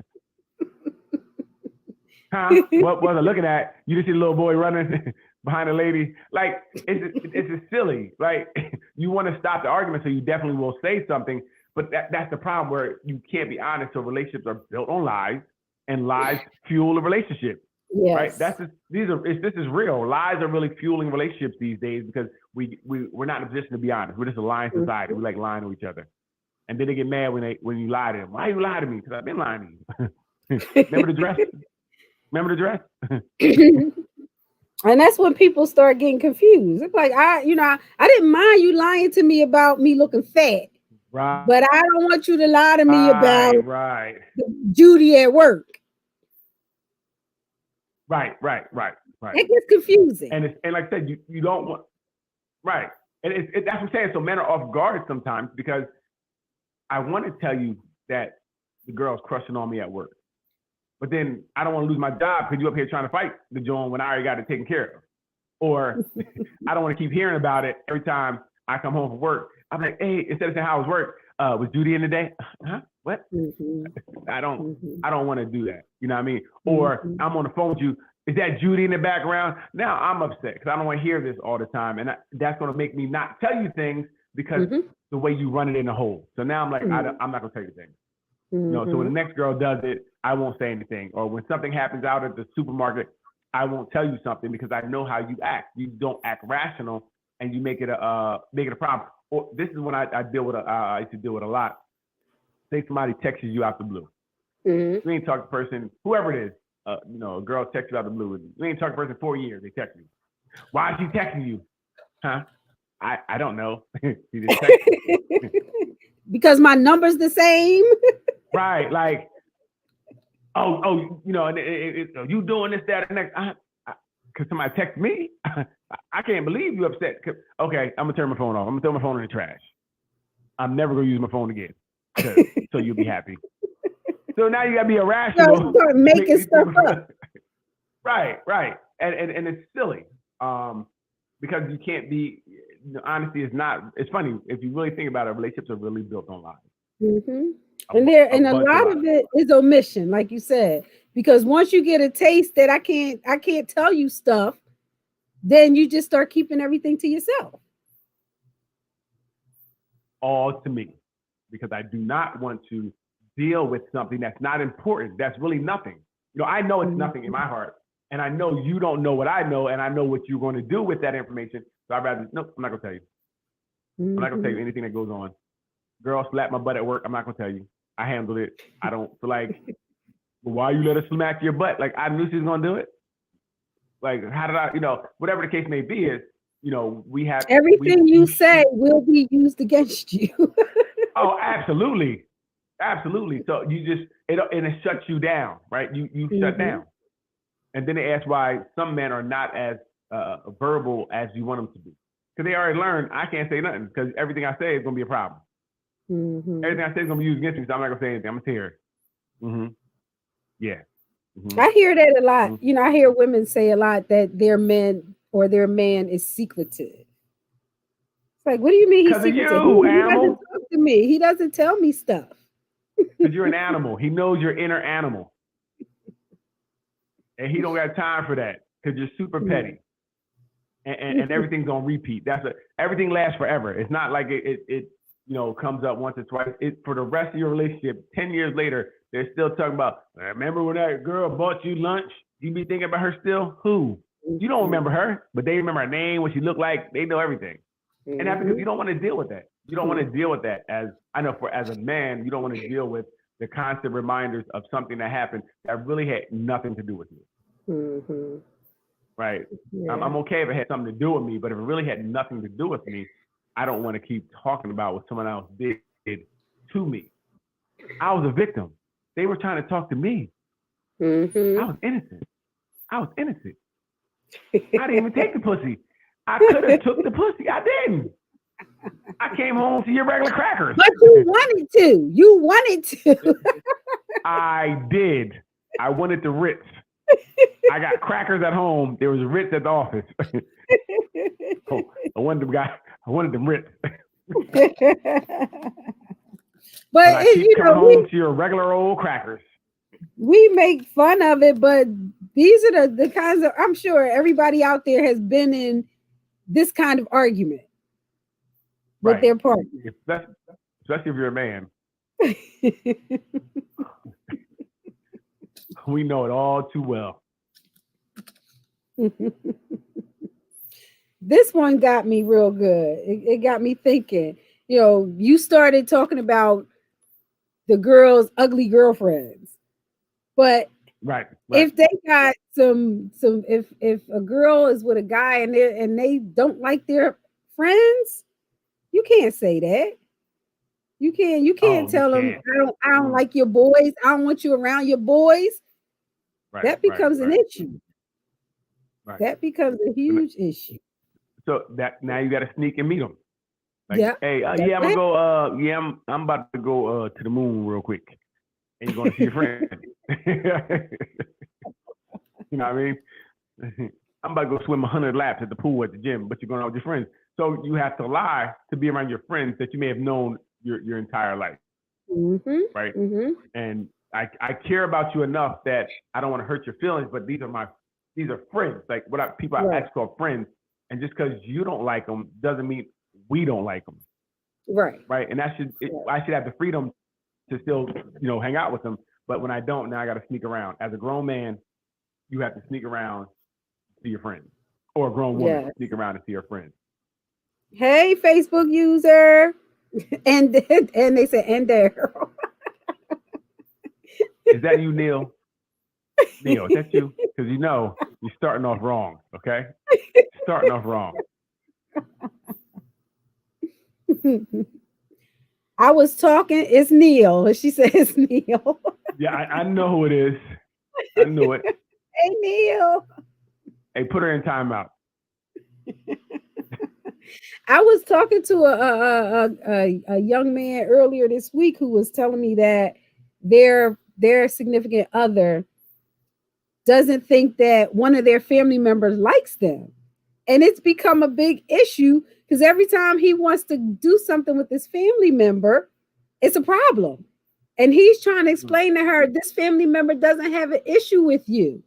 Huh? What was I looking at? You just see a little boy running behind a lady. Like, it's just silly. Like, you want to stop the argument, so you definitely will say something. But that's the problem, where you can't be honest. So relationships are built on lies, and lies fuel a relationship. Yes. Right? This is real. Lies are really fueling relationships these days because we're not in a position to be honest. We're just a lying society. We like lying to each other. And then they get mad when you lie to them. Why you lie to me? Because I've been lying to you. Remember the dress? And that's when people start getting confused. It's like, I didn't mind you lying to me about me looking fat. Right. but I don't want you to lie to me about Right. Judy at work. Right. It gets confusing. And like I said, you don't want right. And that's what I'm saying. So men are off guard sometimes because I want to tell you that the girl's crushing on me at work. But then I don't want to lose my job because you up here trying to fight the joint when I already got it taken care of. Or I don't want to keep hearing about it every time I come home from work. I'm like, hey, instead of saying how it was work, was Judy in today? Huh? What? I don't want to do that. You know what I mean? Or I'm on the phone with you. Is that Judy in the background? Now I'm upset because I don't want to hear this all the time. And that's going to make me not tell you things because the way you run it in the hole. So now I'm like, I'm not going to tell you things. No, so when the next girl does it, I won't say anything. Or when something happens out at the supermarket, I won't tell you something because I know how you act. You don't act rational, and you make it a problem. Or this is when I deal with. I used to deal with a lot. Say somebody texts you out the blue. You ain't talked to the person, whoever it is. A girl texts you out the blue. You ain't talked to the person 4 years. They text you. Why is she texting you? Huh? I don't know. She just texted because my number's the same. Right, like, and you doing this, that, and next. Because somebody texted me, I can't believe you upset. Okay, I'm gonna turn my phone off. I'm gonna throw my phone in the trash. I'm never gonna use my phone again. So you'll be happy. So now you gotta be irrational. Start making stuff up. Right, and it's silly. Because you can't be. Honesty is not. It's funny if you really think about it. Relationships are really built on lies. And a lot of it is omission, like you said, because once you get a taste that I can't tell you stuff, then you just start keeping everything to yourself. All to me, because I do not want to deal with something that's not important. That's really nothing. I know it's nothing in my heart, and I know you don't know what I know, and I know what you're going to do with that information. So I'd rather nope. I'm not gonna tell you. I'm not gonna tell you anything that goes on. Girl slapped my butt at work. I'm not gonna tell you. I handled it. I don't feel like, why you let her smack your butt? Like, I knew she was gonna do it. Like, how did I, whatever the case may be is, we have everything you say will be used against you. Oh, absolutely. So you just, it shuts you down, right? You shut down. And then they ask why some men are not as verbal as you want them to be. Because they already learned, I can't say nothing because everything I say is gonna be a problem. Everything I say is gonna be used against me, so I'm not gonna say anything. I'm gonna hear it. Yeah. I hear that a lot. I hear women say a lot that their men or their man is secretive. It's like, what do you mean he's secretive? He doesn't talk to me. He doesn't tell me stuff. Because you're an animal. He knows your inner animal. And he don't got time for that because you're super petty. And everything's on repeat. Everything lasts forever. It's not like it comes up once or twice. For the rest of your relationship, 10 years later, they're still talking about, remember when that girl bought you lunch? You be thinking about her still? Who? You don't remember her, but they remember her name, what she looked like. They know everything. And that's because you don't want to deal with that. You don't want to deal with that as a man, you don't want to deal with the constant reminders of something that happened that really had nothing to do with you. Right. Yeah. I'm okay if it had something to do with me, but if it really had nothing to do with me, I don't want to keep talking about what someone else did to me. I was a victim. They were trying to talk to me. I was innocent. I didn't even take the pussy. I could have took the pussy. I didn't. I came home to your regular crackers. But you wanted to. You wanted to. I did. I wanted the Ritz. I got crackers at home. There was Ritz at the office. I wanted them Ritz. But I keep coming home to your regular old crackers. We make fun of it, but these are the kinds of, I'm sure everybody out there has been in this kind of argument with their partner. Especially if you're a man. We know it all too well. This one got me real good. It got me thinking. You started talking about the girls' ugly girlfriends, but right. If they got some, if a girl is with a guy and they don't like their friends, you can't say that. You can't Oh, you tell them can't. I don't Mm, like your boys. I don't want you around your boys. right, That right, becomes an right, issue. right. That becomes a So, huge issue. so that now you got to sneak and meet them. Like, Yeah. hey, That's yeah, I'm what gonna happened. go. Yeah, I'm about to go to the moon real quick, and you're going to see your friend. You know what I mean? I'm about to go swim 100 laps at the pool at the gym, but you're going out with your friends. So you have to lie to be around your friends that you may have known your entire life, Mm-hmm. right? Mm-hmm. And I care about you enough that I don't want to hurt your feelings, but these are friends. Like people I Right. actually call friends, and just because you don't like them doesn't mean we don't like them, Right. right? And Right. I should have the freedom to still hang out with them. But when I don't, now I got to sneak around. As a grown man, you have to sneak around to see your friends, or a grown woman Yeah. sneak around to see her friends. Hey, Facebook user. And they said, and there. Is that you, Neil? Neil, is that you? Because you're starting off wrong. Okay, starting off wrong. I was talking, it's Neil. She said it's Neil. Yeah, I know who it is. I knew it. Hey, Neil. Hey, put her in timeout. I was talking to a young man earlier this week who was telling me that their significant other doesn't think that one of their family members likes them. And it's become a big issue because every time he wants to do something with this family member, it's a problem. And he's trying to Hmm. explain to her this family member doesn't have an issue with you.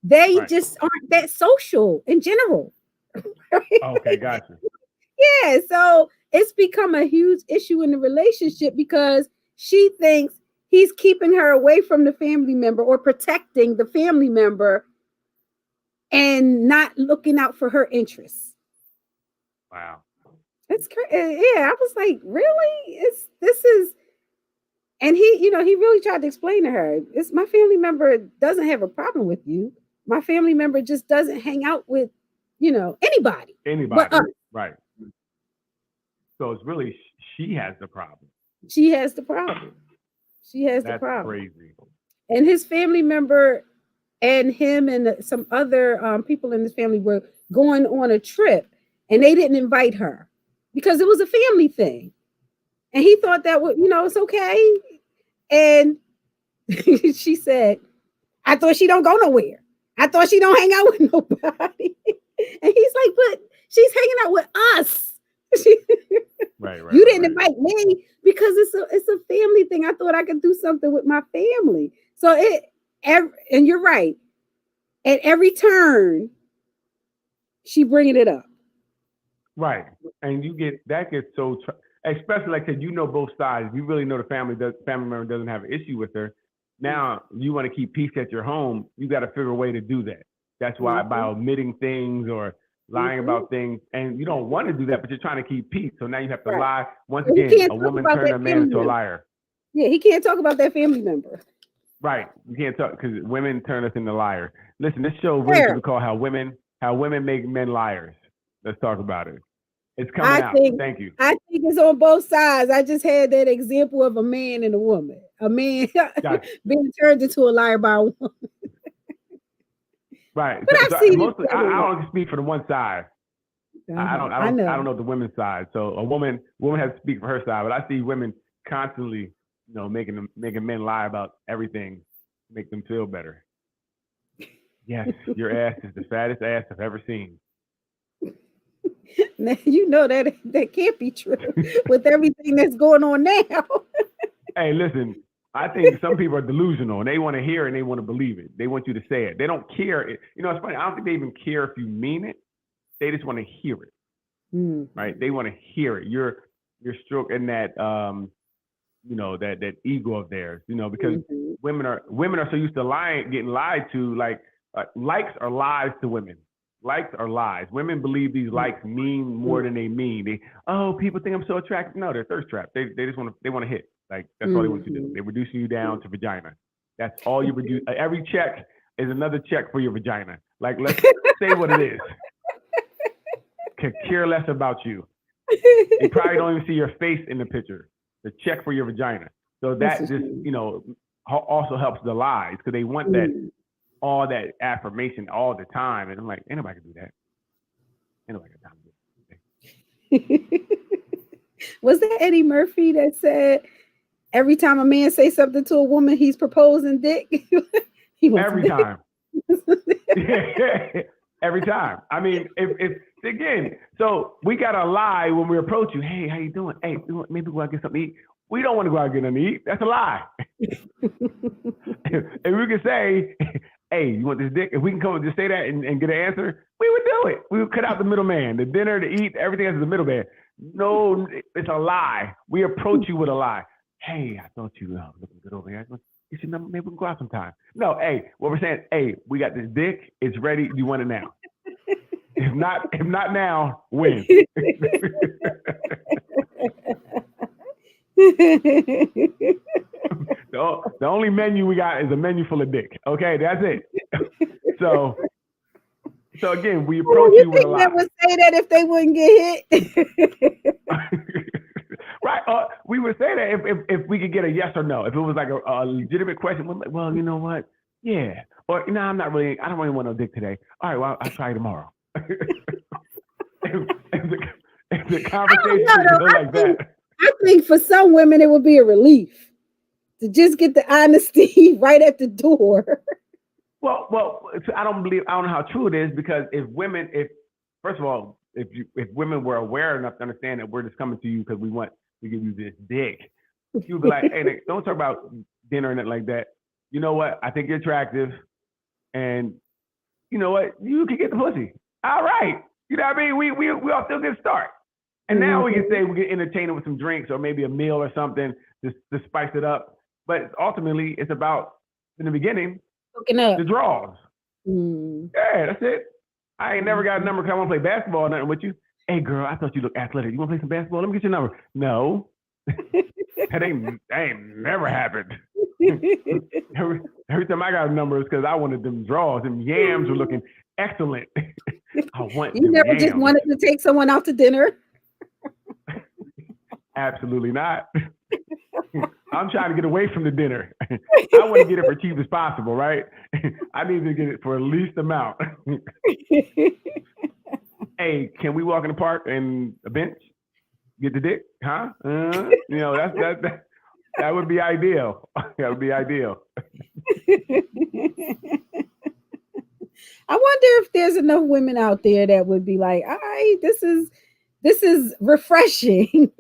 They Right. just aren't that social in general. Okay, gotcha. Yeah, so it's become a huge issue in the relationship because she thinks he's keeping her away from the family member or protecting the family member and not looking out for her interests. Wow. It's crazy. Yeah, I was like, really? It's this is, and he really tried to explain to her, it's my family member doesn't have a problem with you. My family member just doesn't hang out with, anybody but Anybody. us. Right. So it's really she has the problem. She has the problem. She has the That's problem. crazy. And his family member and him and some other people in his family were going on a trip, and they didn't invite her because it was a family thing. And he thought that would, it's okay. And she said, I thought she don't go nowhere. I thought she don't hang out with nobody. And he's like, but she's hanging out with us. Right. Right. You Right. didn't Right. invite me because it's a family thing. I thought I could do something with my family. So and you're right. At every turn, she bringing it up. Right. And that gets so, especially like I said, both sides. You really know the family member doesn't have an issue with her. Now you want to keep peace at your home. You got to figure a way to do that. That's why by Mm-hmm. omitting things or lying Mm-hmm. about things, and you don't want to do that, but you're trying to keep peace. So now you have to Right. lie. Once So he again, can't a talk woman about turned that a man family into a member. liar. Yeah, he can't talk about that family member. Right. You can't talk because women turn us into liars. Listen, this show really should Fair. be called How Women Make Men Liars. Let's talk about it. It's coming I out. think Thank you. I think it's on both sides. I just had that example of a man and a woman. A man Gotcha. being turned into a liar by a woman. Right. But So, I've so seen it mostly, the other I way. don't speak for the one side. I don't, I I don't, I know. don't know the women's side. So a woman has to speak for her side. But I see women constantly, making men lie about everything, make them feel better. Yes, your ass is the fattest ass I've ever seen. Now, that can't be true with everything that's going on now. Hey, listen. I think some people are delusional and they want to hear it and they want to believe it. They want you to say it. They don't care. It's funny. I don't think they even care if you mean it. They just want to hear it, right? They want to hear it. You're stroking that that ego of theirs, because Mm-hmm. women are so used to lying, getting lied to. Like likes are lies to women. Likes are lies. Women believe these likes mean more than they mean. People think I'm so attractive. No, they're thirst trapped. They just want to hit. Like that's all they want you to do. They're reducing you down to vagina. That's all you reduce. Every check is another check for your vagina. Like let's say what it is. Could care less about you. They probably don't even see your face in the picture. to check for your vagina. So that just, also helps the lies because they want that all that affirmation all the time. And I'm like, ain't nobody can do that. Ain't nobody got time to do that. Was that Eddie Murphy that said every time a man say something to a woman, he's proposing dick? He wants Every dick. time. Every time. I mean, if again, so we gotta lie when we approach you. Hey, how you doing? Hey, maybe go out and get something to eat. We don't want to go out and get something to eat. That's a lie. If we can say, hey, you want this dick? If we can come and just say that and get an answer, we would do it. We would cut out the middleman, the dinner, the eat, everything else is the middleman. No, it's a lie. We approach you with a lie. Hey, I thought you were looking good over here. You should maybe we can go out sometime. No, hey, what we're saying, hey, we got this dick. It's ready. Do you want it now? If not now, when? The only menu we got is a menu full of dick. Okay, that's it. So again, we approach you with a lie. They would say that if they wouldn't get hit. Right. We would say that if we could get a yes or no. If it was like a legitimate question, we're like, well, you know what? Yeah. Or no, I don't really want no dick today. All right, well, I'll try tomorrow. if the conversation goes like that. I think for some women it would be a relief to just get the honesty right at the door. Well, I don't know how true it is because if first of all, if women were aware enough to understand that we're just coming to you because we want to give you this dick, you'd be like, hey, Nick, don't talk about dinner and it like that. You know what? I think you're attractive, and you know what? You can get the pussy. All right. You know what I mean? We all still get a start. And now we can say we can entertain it with some drinks or maybe a meal or something to spice it up. But ultimately, it's about, in the beginning, the draws. Yeah, that's it. I ain't never got a number because I want to play basketball or nothing with you. Hey, girl, I thought you looked athletic. You want to play some basketball? Let me get your number. No. that ain't never happened. every time I got a number, it's because I wanted them draws. Them yams were looking excellent. You never yams. Just wanted to take someone out to dinner? Absolutely not. I'm trying to get away from the dinner. I want to get it for cheap as possible, right? I need to get it for least amount. Hey, can we walk in the park and a bench? Get the dick? Huh? That would be ideal. That would be ideal. I wonder if there's enough women out there that would be like, all right, this is refreshing.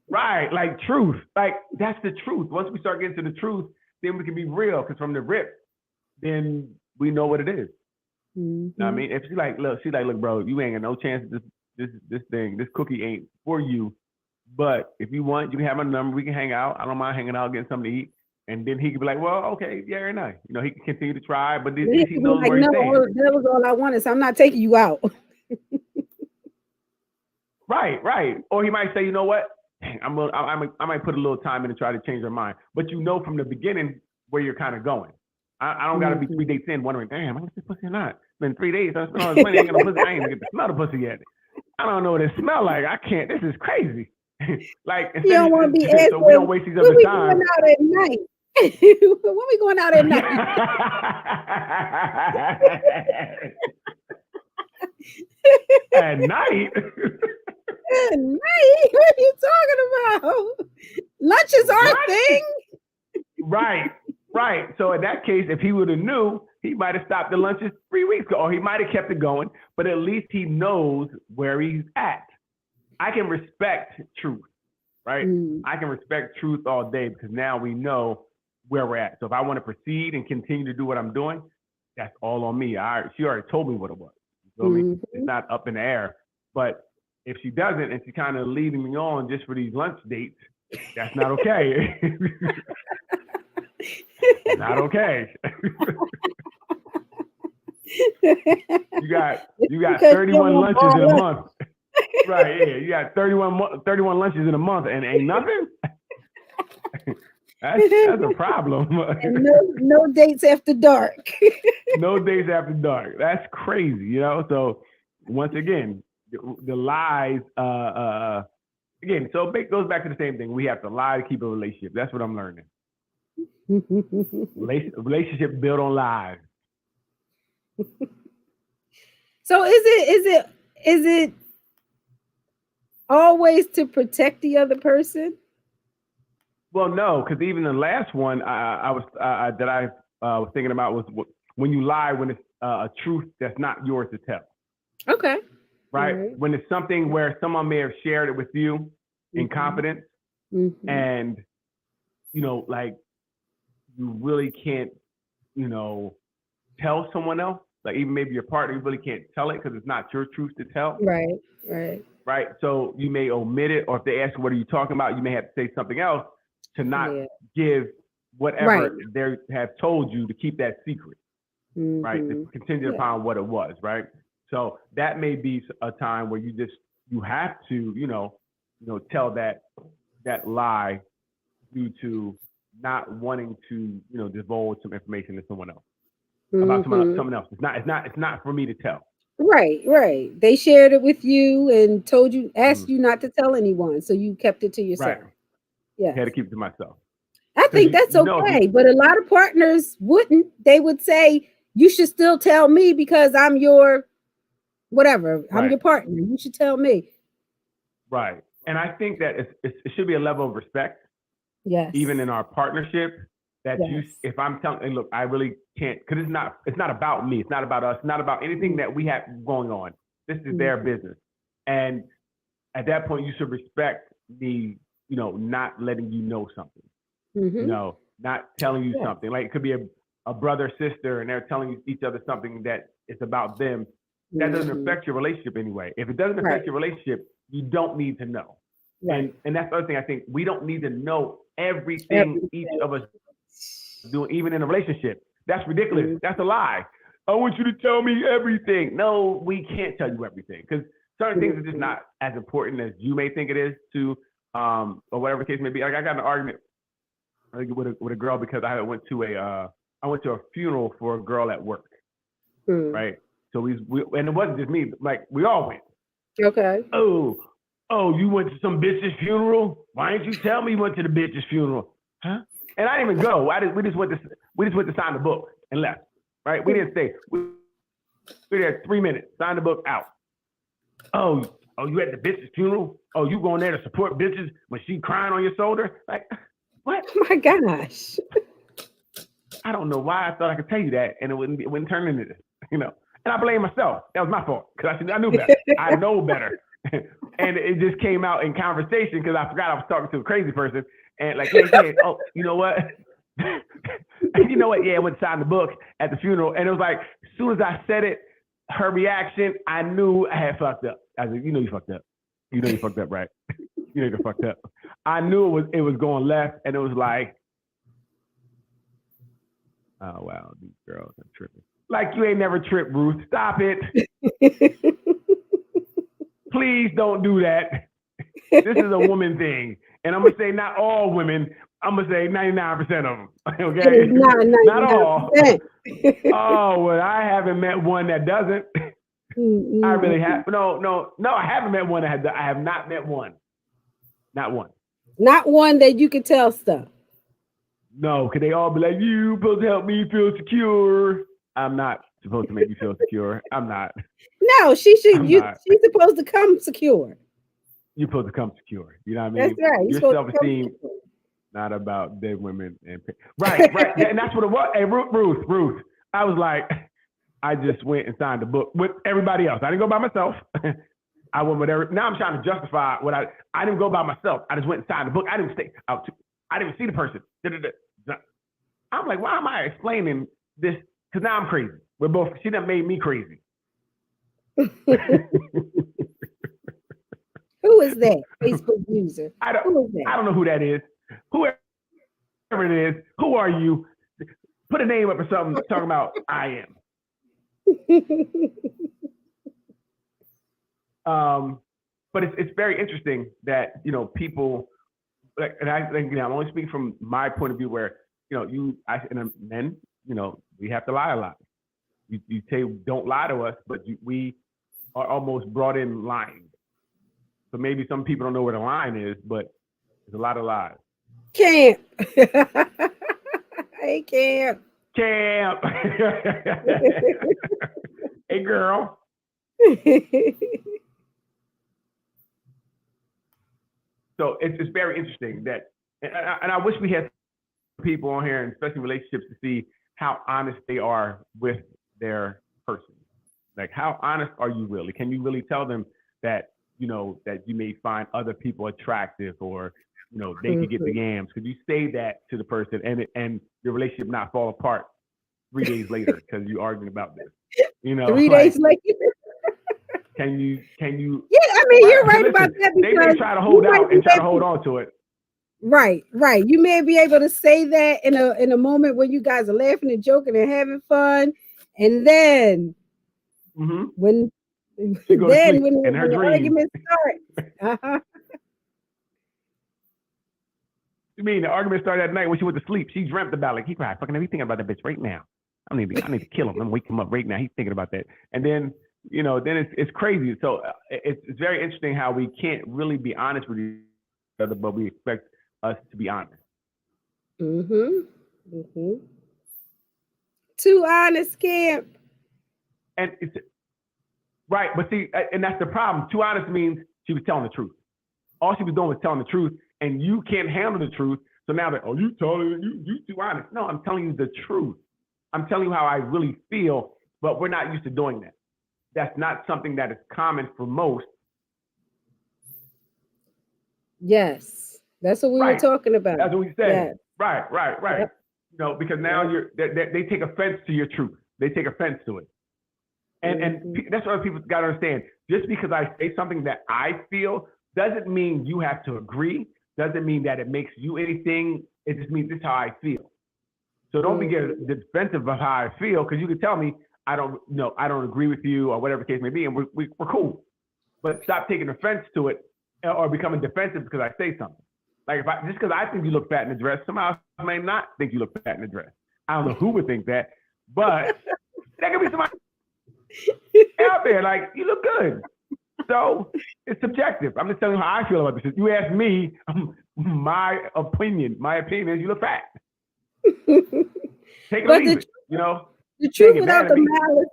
Right, like truth. Like that's the truth. Once we start getting to the truth, then we can be real. Because from the rip, then we know what it is. Mm-hmm. Know what I mean, if she's like, look, bro, you ain't got no chance. This cookie ain't for you. But if you want, you can have my number. We can hang out. I don't mind hanging out, getting something to eat. And then he could be like, well, okay, yeah, very nice. He can continue to try, but this he knows where he's staying. That was all I wanted, so I'm not taking you out. Right. Or he might say, you know what? I might put a little time in to try to change her mind. But you know from the beginning where you're kind of going. I don't got to be 3 days in wondering, damn, I get this pussy or not. It's been 3 days. I spent all this money, I ain't got no pussy. I ain't even get to smell the pussy yet. I don't know what it smells like. I can't. This is crazy. Like, you don't want to be asking, so we don't waste each other's time. Going out at night? When we going out at night? At night? At night? What are you talking about? Lunch is our thing. Right. So in that case, if he would have knew, he might have stopped the lunches 3 weeks ago, or he might have kept it going, but at least he knows where he's at. I can respect truth, right? I can respect truth all day because now we know where we're at. So if I want to proceed and continue to do what I'm doing, that's all on me. She already told me what it was. You feel me? It's not up in the air. But if she doesn't and she's kind of leading me on just for these lunch dates, that's not okay. Not okay. You got 31 lunches in a month. Right, yeah. You got 31 lunches in a month and ain't nothing? That's a problem. No dates after dark. No dates after dark. That's crazy, So once again, the lies again, so it goes back to the same thing. We have to lie to keep a relationship. That's what I'm learning. Relationship built on lies. So is it always to protect the other person? Well, no, because even the last one I was thinking about was when you lie when it's a truth that's not yours to tell. Okay. Right? Right. When it's something where someone may have shared it with you in confidence, and like you really can't, tell someone else. Like even maybe your partner, you really can't tell it because it's not your truth to tell. Right. Right. Right. So you may omit it, or if they ask you what are you talking about, you may have to say something else to not give whatever they have told you to keep that secret. Right. It's contingent upon what it was. Right. So that may be a time where you have to, tell that lie due to not wanting to, divulge some information to someone else about someone else. It's not for me to tell. Right, right. They shared it with you and asked you not to tell anyone, so you kept it to yourself. Right. Yeah. I had to keep it to myself. I think that's okay, but a lot of partners wouldn't. They would say, you should still tell me because I'm your whatever. I'm your partner. You should tell me. Right. And I think that it should be a level of respect. Yes. Even in our partnership, that if I'm telling, hey, look, I really can't, because it's not about me. It's not about us. It's not about anything that we have going on. This is their business. And at that point, you should respect me, not letting you know something. Not telling you something. Like it could be a brother, sister, and they're telling each other something that is about them. That doesn't affect your relationship anyway. If it doesn't affect your relationship, you don't need to know. Right. And that's the other thing. I think we don't need to know everything each of us doing, even in a relationship. That's ridiculous. That's a lie. I want you to tell me everything. No, we can't tell you everything because certain things are just not as important as you may think it is to, or whatever the case may be. Like I got in an argument with a girl because I went to a funeral for a girl at work. Right. So we and it wasn't just me. Like we all went. Okay. Oh, you went to some bitch's funeral? Why didn't you tell me you went to the bitch's funeral? Huh? And I didn't even go. We just went to sign the book and left. Right? We didn't stay. We were there 3 minutes, signed the book out. Oh, you at the bitch's funeral? Oh, you going there to support bitches when she crying on your shoulder? Like, what? Oh my gosh. I don't know why I thought I could tell you that and it wouldn't turn into this, And I blame myself. That was my fault because I knew better. I know better. And it just came out in conversation because I forgot I was talking to a crazy person. And like, hey, oh, you know what? You know what? Yeah, I went to sign the book at the funeral. And it was like, as soon as I said it, her reaction, I knew I had fucked up. I was like, you fucked up. You know you fucked up, right? You fucked up. I knew it was going left. And it was like, oh, wow, these girls are tripping. Like you ain't never tripped, Ruth. Stop it. Please don't do that. This is a woman thing. And I'm going to say not all women. I'm going to say 99% of them. Okay? Not all. Oh, well, I haven't met one that doesn't. I really have. No, I haven't met one I have not met one. Not one. Not one that you can tell stuff. No, because they all be like, you supposed to help me feel secure. I'm not supposed to make you feel secure. I'm not. No, she's supposed to come secure. You're supposed to come secure. You know what I mean? That's right. Your self-esteem, not about dead women. Right. Yeah, and that's what it was. Hey, Ruth. I was like, I just went and signed the book with everybody else. I didn't go by myself. I went with now I'm trying to justify what I didn't go by myself. I just went and signed the book. I didn't stay out. I didn't see the person. I'm like, why am I explaining this? Because now I'm crazy. She done made me crazy. Who is that Facebook user? I don't know who that is. Whoever it is, who are you? Put a name up or something talking about I am. But it's very interesting that people like, and I'm only speaking from my point of view where men we have to lie a lot. You say don't lie to us, but we are almost brought in lying. So maybe some people don't know where the line is, but there's a lot of lies. Camp. Hey, Camp. Camp. Hey, girl. So it's very interesting that, and I wish we had people on here, and especially relationships, to see how honest they are with their person. Like, how honest are you really? Can you really tell them that, that you may find other people attractive, or, they could get the yams? Could you say that to the person and your relationship not fall apart 3 days later because you arguing about this? 3 days later. Can you? Yeah, I mean, you're right about that, they may try to hold out and try to hold on to it. Right. You may be able to say that in a moment when you guys are laughing and joking and having fun, and then when the argument starts. You mean the argument started at night when she went to sleep? She dreamt about, like, he cried, fucking, he's thinking about that bitch right now. I need to kill him. I'm wake him up right now. He's thinking about that. And then, then it's crazy. So it's very interesting how we can't really be honest with each other, but we expect us to be honest. Too honest, Camp. And it's right, but see, and that's the problem. Too honest means she was telling the truth. All she was doing was telling the truth, and you can't handle the truth. So now that, you too honest. No, I'm telling you the truth. I'm telling you how I really feel, but we're not used to doing that. That's not something that is common for most. Yes, that's what we were talking about. That's what we said. Yes. Right. Yep. Because now they take offense to your truth. They take offense to it. And that's what people got to understand. Just because I say something that I feel doesn't mean you have to agree. Doesn't mean that it makes you anything. It just means this is how I feel. So don't be getting defensive of how I feel, because you can tell me I don't agree with you, or whatever the case may be, and we're cool. But stop taking offense to it or becoming defensive because I say something. Like, just because I think you look fat in a dress, somebody else may not think you look fat in a dress. I don't know who would think that, but there could be somebody out there like, you look good. So it's subjective. I'm just telling you how I feel about this. You ask me, my opinion is you look fat. Take it or leave it, The truth without the malice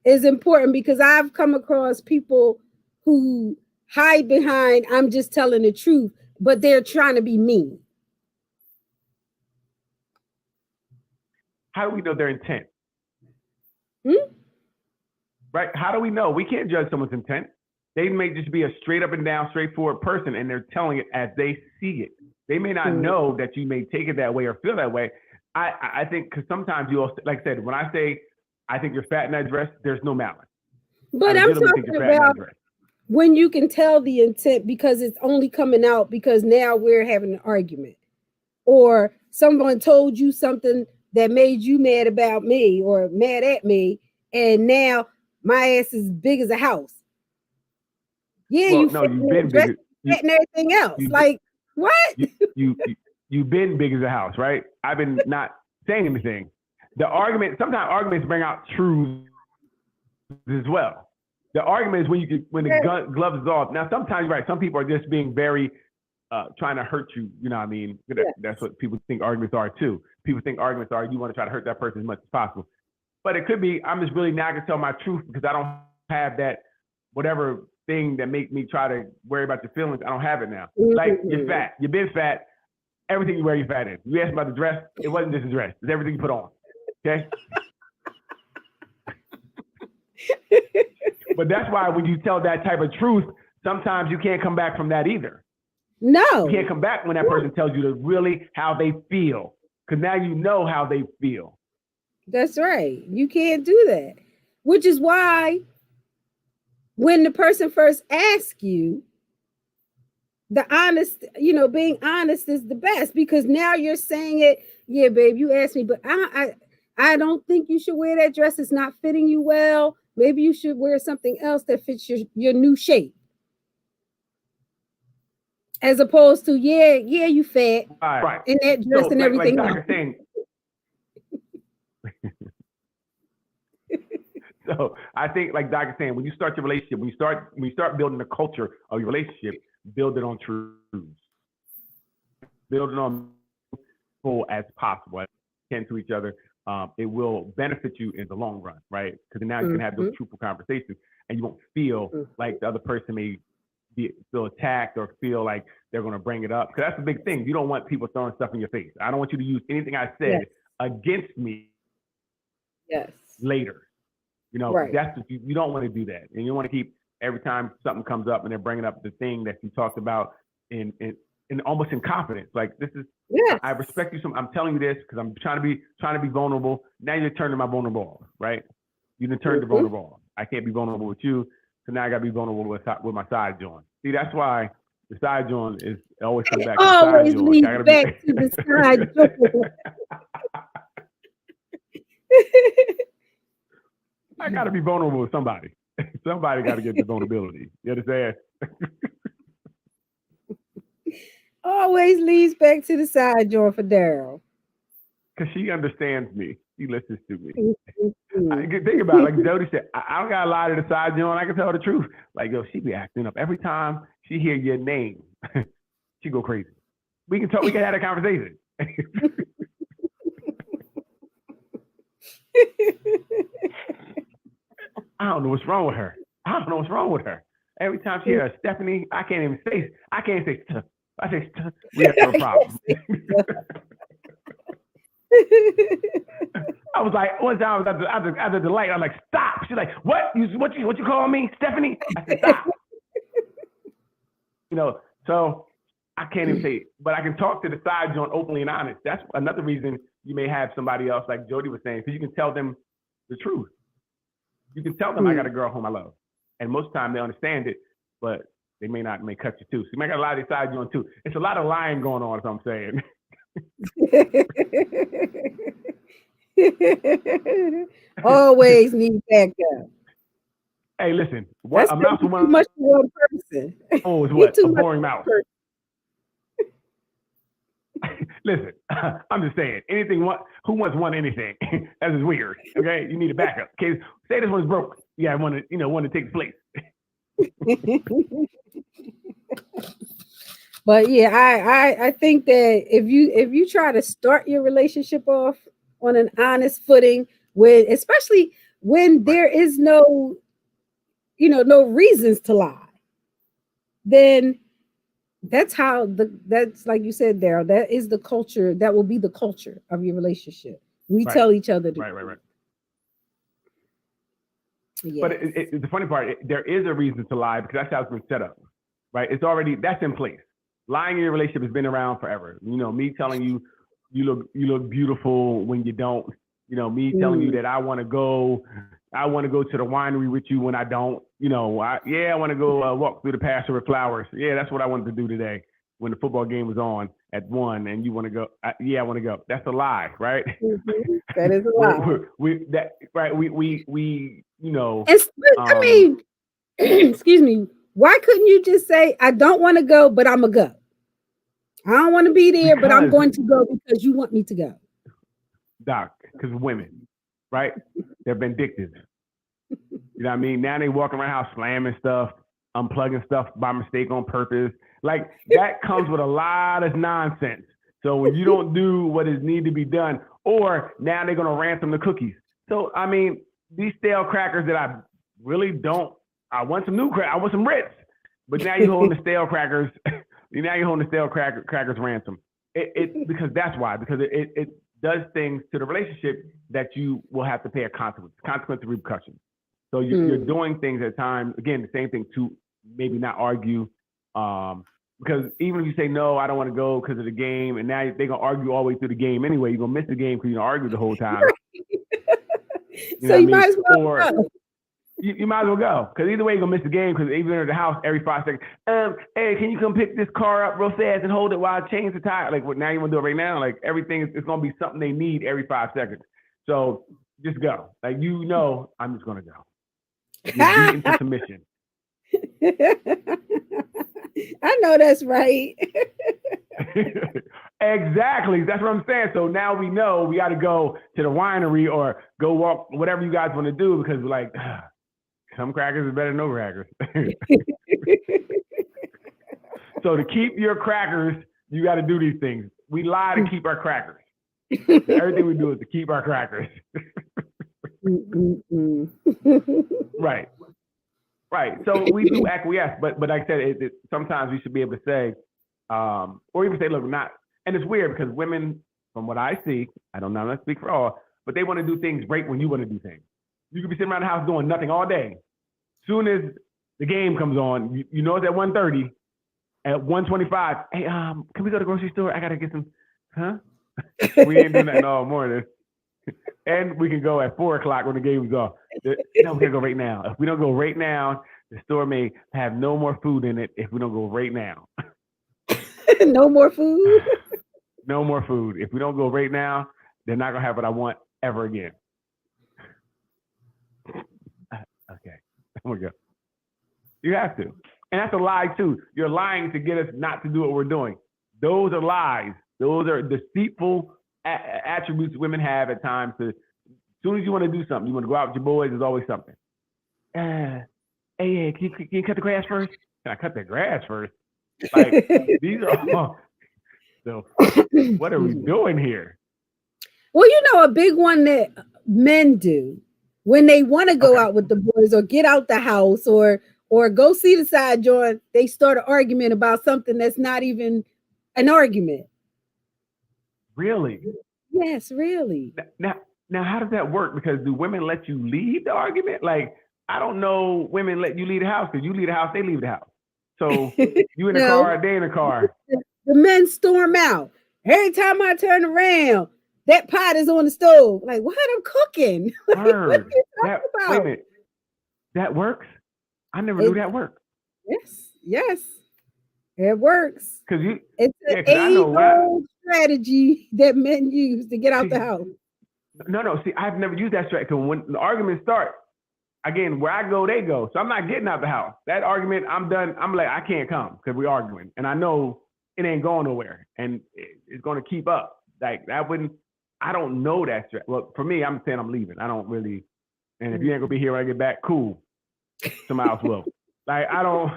is important, because I've come across people who hide behind, I'm just telling the truth, but they're trying to be mean. How do we know their intent? Right? How do we know? We can't judge someone's intent. They may just be a straight up and down, straightforward person, and they're telling it as they see it. They may not know that you may take it that way or feel that way. I think, because sometimes like I said, when I say I think you're fat in that dress, there's no malice. But I'm talking about when you can tell the intent, because it's only coming out because now we're having an argument, or someone told you something that made you mad about me or mad at me, and now my ass is big as a house. Yeah, you've been big and everything else. Like, what? You've been big as a house, right? I've been not saying anything. Sometimes arguments bring out truths as well. The argument is when the glove is off. Now, sometimes, right, some people are just being very trying to hurt you. You know what I mean? That's what people think arguments are too. People think arguments are you want to try to hurt that person as much as possible. But it could be I'm just really not going to tell my truth because I don't have that whatever thing that make me try to worry about your feelings. I don't have it now. Like, you're fat. You've been fat. Everything you wear, you're fat in. You asked about the dress. It wasn't just a dress. It's everything you put on. Okay? But that's why when you tell that type of truth, sometimes you can't come back from that either. No. You can't come back when that person tells you really how they feel, because now you know how they feel. That's right. You can't do that, which is why when the person first asks you, being honest is the best, because now you're saying it. Yeah, babe, you asked me, but I don't think you should wear that dress. It's not fitting you well. Maybe you should wear something else that fits your new shape. As opposed to, yeah, you fat right. in that dress, so, and everything. Like saying, So I think, like Doc is saying, when you start your relationship, when you start building the culture of your relationship, build it on truths. Build it on full as possible, as you can to each other. It will benefit you in the long run, right? Because now you can have those truthful conversations, and you won't feel like the other person may feel attacked or feel like they're going to bring it up. Because that's the big thing. You don't want people throwing stuff in your face. I don't want you to use anything I said against me later. You know, that's you don't want to do that, and you want to keep every time something comes up and they're bringing up the thing that you talked about in almost in confidence. Like, this is, I respect you. I'm telling you this because I'm trying to be vulnerable. Now you're turning my vulnerable off, right? You done turned the vulnerable off. I can't be vulnerable with you, so now I got to be vulnerable with my side joint. See, that's why the side joint is always comes back. Always leads back to the side joint. I got to be vulnerable with somebody. Somebody got to get the vulnerability. You understand? Always leads back to the side joint for Daryl. Because she understands me. She listens to me. I can think about it. Like Jody said, I don't got to lie to the side joint. I can tell the truth. Like, yo, she be acting up. Every time she hear your name, she go crazy. We can talk. We can have a conversation. I don't know what's wrong with her. Every time she hears Stephanie, I can't say. I say, we have a problem. I was like, one time I was at the light. I'm like, stop. She's like, what you call me, Stephanie? I said, stop. You know, so I can't even say, but I can talk to the side joint openly and honest. That's another reason you may have somebody else, like Jody was saying, because you can tell them the truth. You can tell them I got a girl whom I love, and most of the time they understand it, but they may cut you too. So you might got a lot of side joint too. It's a lot of lying going on, as I'm saying. Always need backup. Hey, listen, a mouse too much for one person. Oh, is what? A boring mouse. Listen, I'm just saying, who wants one anything? That is weird. Okay, you need a backup. Okay, say this one's broke. Yeah, one to take place. But yeah, I think that if you try to start your relationship off on an honest footing, especially when there is no reasons to lie, then that's like you said, Daryl, that is the culture. That will be the culture of your relationship. We tell each other the truth. Right. Yes. But the funny part, there is a reason to lie because that's how it's been set up, right? That's in place. Lying in your relationship has been around forever. You know, me telling you look beautiful when you don't. You know, me telling you that I want to go to the winery with you when I don't. You know, I want to go walk through the pasture with flowers. Yeah, that's what I wanted to do today when the football game was on at 1, and you want to go. I want to go. That's a lie, right? Mm-hmm. That is a lie. We you know. I mean, excuse me. Why couldn't you just say, I don't want to go, but I'm going to go? I don't want to be there, but I'm going to go because you want me to go. Doc, because women, right? They're vindictive. You know what I mean? Now they walking around house slamming stuff, unplugging stuff by mistake on purpose. Like, that comes with a lot of nonsense. So when you don't do what is need to be done, or now they're going to ransom the cookies. So, I mean, these stale crackers that I really don't, I want some new crackers, I want some Ritz. But now you're holding the stale crackers, crackers ransom. Because that's why, because it does things to the relationship that you will have to pay a consequence of repercussions. So you're doing things at times, again, the same thing to maybe not argue. Because even if you say, no, I don't want to go because of the game, and now they're going to argue all the way through the game anyway, you're going to miss the game because you argue the whole time. So you might as well go. You might as well go, because either way you're gonna miss the game, because even at the house every 5 seconds. Hey, can you come pick this car up real fast and hold it while I change the tire? Like, what now you want to do it right now? Like, everything it's gonna be something they need every 5 seconds. So just go. Like, I'm just gonna go. You're beaten to submission. I know that's right. Exactly. That's what I'm saying. So now we know we got to go to the winery or go walk, whatever you guys want to do, because we're like, some crackers is better than no crackers. So to keep your crackers, you got to do these things. We lie to keep our crackers. Everything we do is to keep our crackers. Right. Right. So we do acquiesce, but like I said, sometimes we should be able to say, or even say, look, not. And it's weird because women, from what I see, I don't know, I'm not speak for all, but they want to do things right when you want to do things. You could be sitting around the house doing nothing all day. Soon as the game comes on, you know it's at 1:30. At 1:25, hey, can we go to the grocery store? I gotta get some, huh? We ain't doing that all morning. And we can go at 4:00 when the game's off. No, we gotta go right now. If we don't go right now, the store may have no more food in it if we don't go right now. No more food? No more food. If we don't go right now, they're not gonna have what I want ever again. Okay, I'm gonna go. You have to. And that's a lie too. You're lying to get us not to do what we're doing. Those are lies. Those are deceitful attributes women have at times. As soon as you want to do something, you want to go out with your boys, there's always something. Hey, can you cut the grass first? Can I cut the grass first? Like, these are all. So, what are we doing here? Well, a big one that men do when they want to go out with the boys or get out the house or go see the side joint, they start an argument about something that's not even an argument. Really? Yes, really. Now, how does that work? Because do women let you leave the argument? Like, I don't know women let you leave the house, because you leave the house, they leave the house. So you in the car, they in the car. The men storm out. Every time I turn around, that pot is on the stove. Like, what? I'm cooking. Word. Wait a minute. That works? I never knew that worked. Yes. It works. Because it's an age-old strategy that men use to get out the house. No. See, I've never used that strategy. Because when the arguments start, again, where I go, they go. So I'm not getting out the house. That argument, I'm done. I'm like, I can't come because we're arguing. And I know it ain't going nowhere. And it's going to keep up. Like, I don't know that strategy. Well, for me, I'm saying I'm leaving. I don't really, and if you ain't going to be here when I get back, cool. Somebody else will. Like, I don't,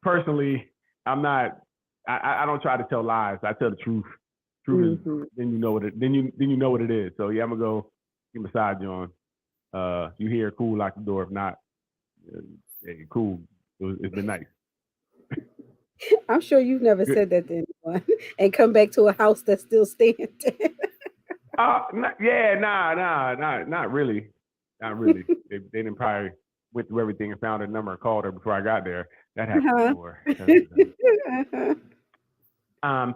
personally, I'm not, I don't try to tell lies. I tell the truth. Truth is, then you know what it, then you know what it is. So yeah, I'm gonna go get my side joint. You hear, cool, lock the door. If not, hey, cool. It's been nice. I'm sure you've never said that to anyone and come back to a house that's still standing. Not really. Not really. They didn't probably went through everything and found her number and called her before I got there. That happened before.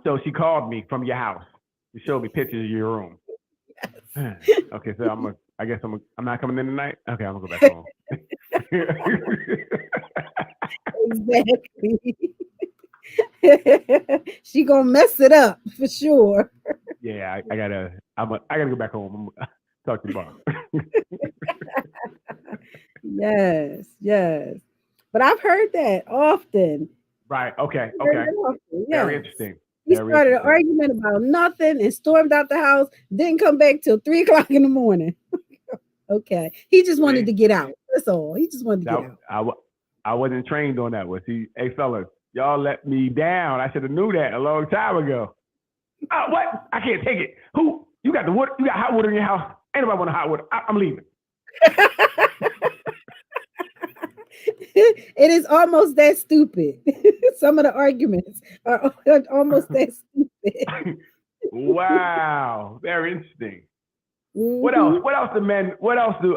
So she called me from your house. She showed me pictures of your room. Yes. Okay, so I guess I'm not coming in tonight. Okay, I'm gonna go back home. Exactly. She gonna mess it up for sure. Yeah, I gotta go back home. Talk to Bob. Yes. But I've heard that often. Right. Okay. Yes. Very interesting. He started an argument about nothing and stormed out the house. Didn't come back till 3:00 in the morning. Okay. He just wanted to get out. That's all. He just wanted to get out. I wasn't trained on that. Hey fellas, y'all let me down. I should have knew that a long time ago. What? I can't take it. Who? You got the wood? You got hot water in your house? Ain't nobody want hot water. I'm leaving. It is almost that stupid. Some of the arguments are almost that stupid. Wow, very interesting. What else? What else do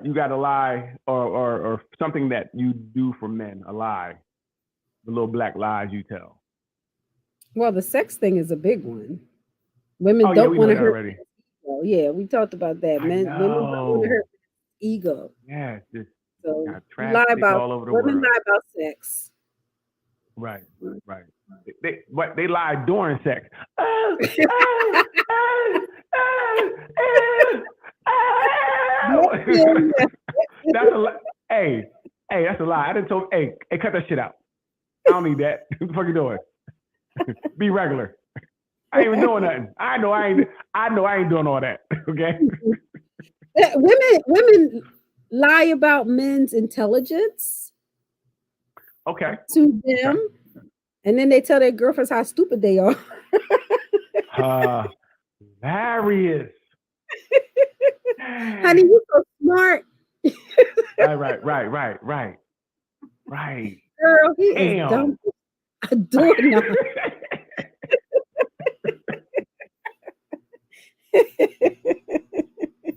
you got a lie or something that you do for men? A lie, the little black lies you tell. Well, the sex thing is a big one. Women don't want to hurt. Already. Yeah, we talked about that. Women don't want to hurt ego. Yeah, so lie about all over the women world. Lie about sex. Right. They lie during sex. That's a lie. Hey, that's a lie. I didn't tell. Hey, cut that shit out. I don't need that. What the fuck you doing? Be regular. I ain't even doing nothing. I know I ain't doing all that. Okay. Women lie about men's intelligence Okay. to Okay. them, and then they tell their girlfriends how stupid they are. Hilarious. Honey, Dang. you so smart. Right. Girl, he is Damn. dumb. A doorknob.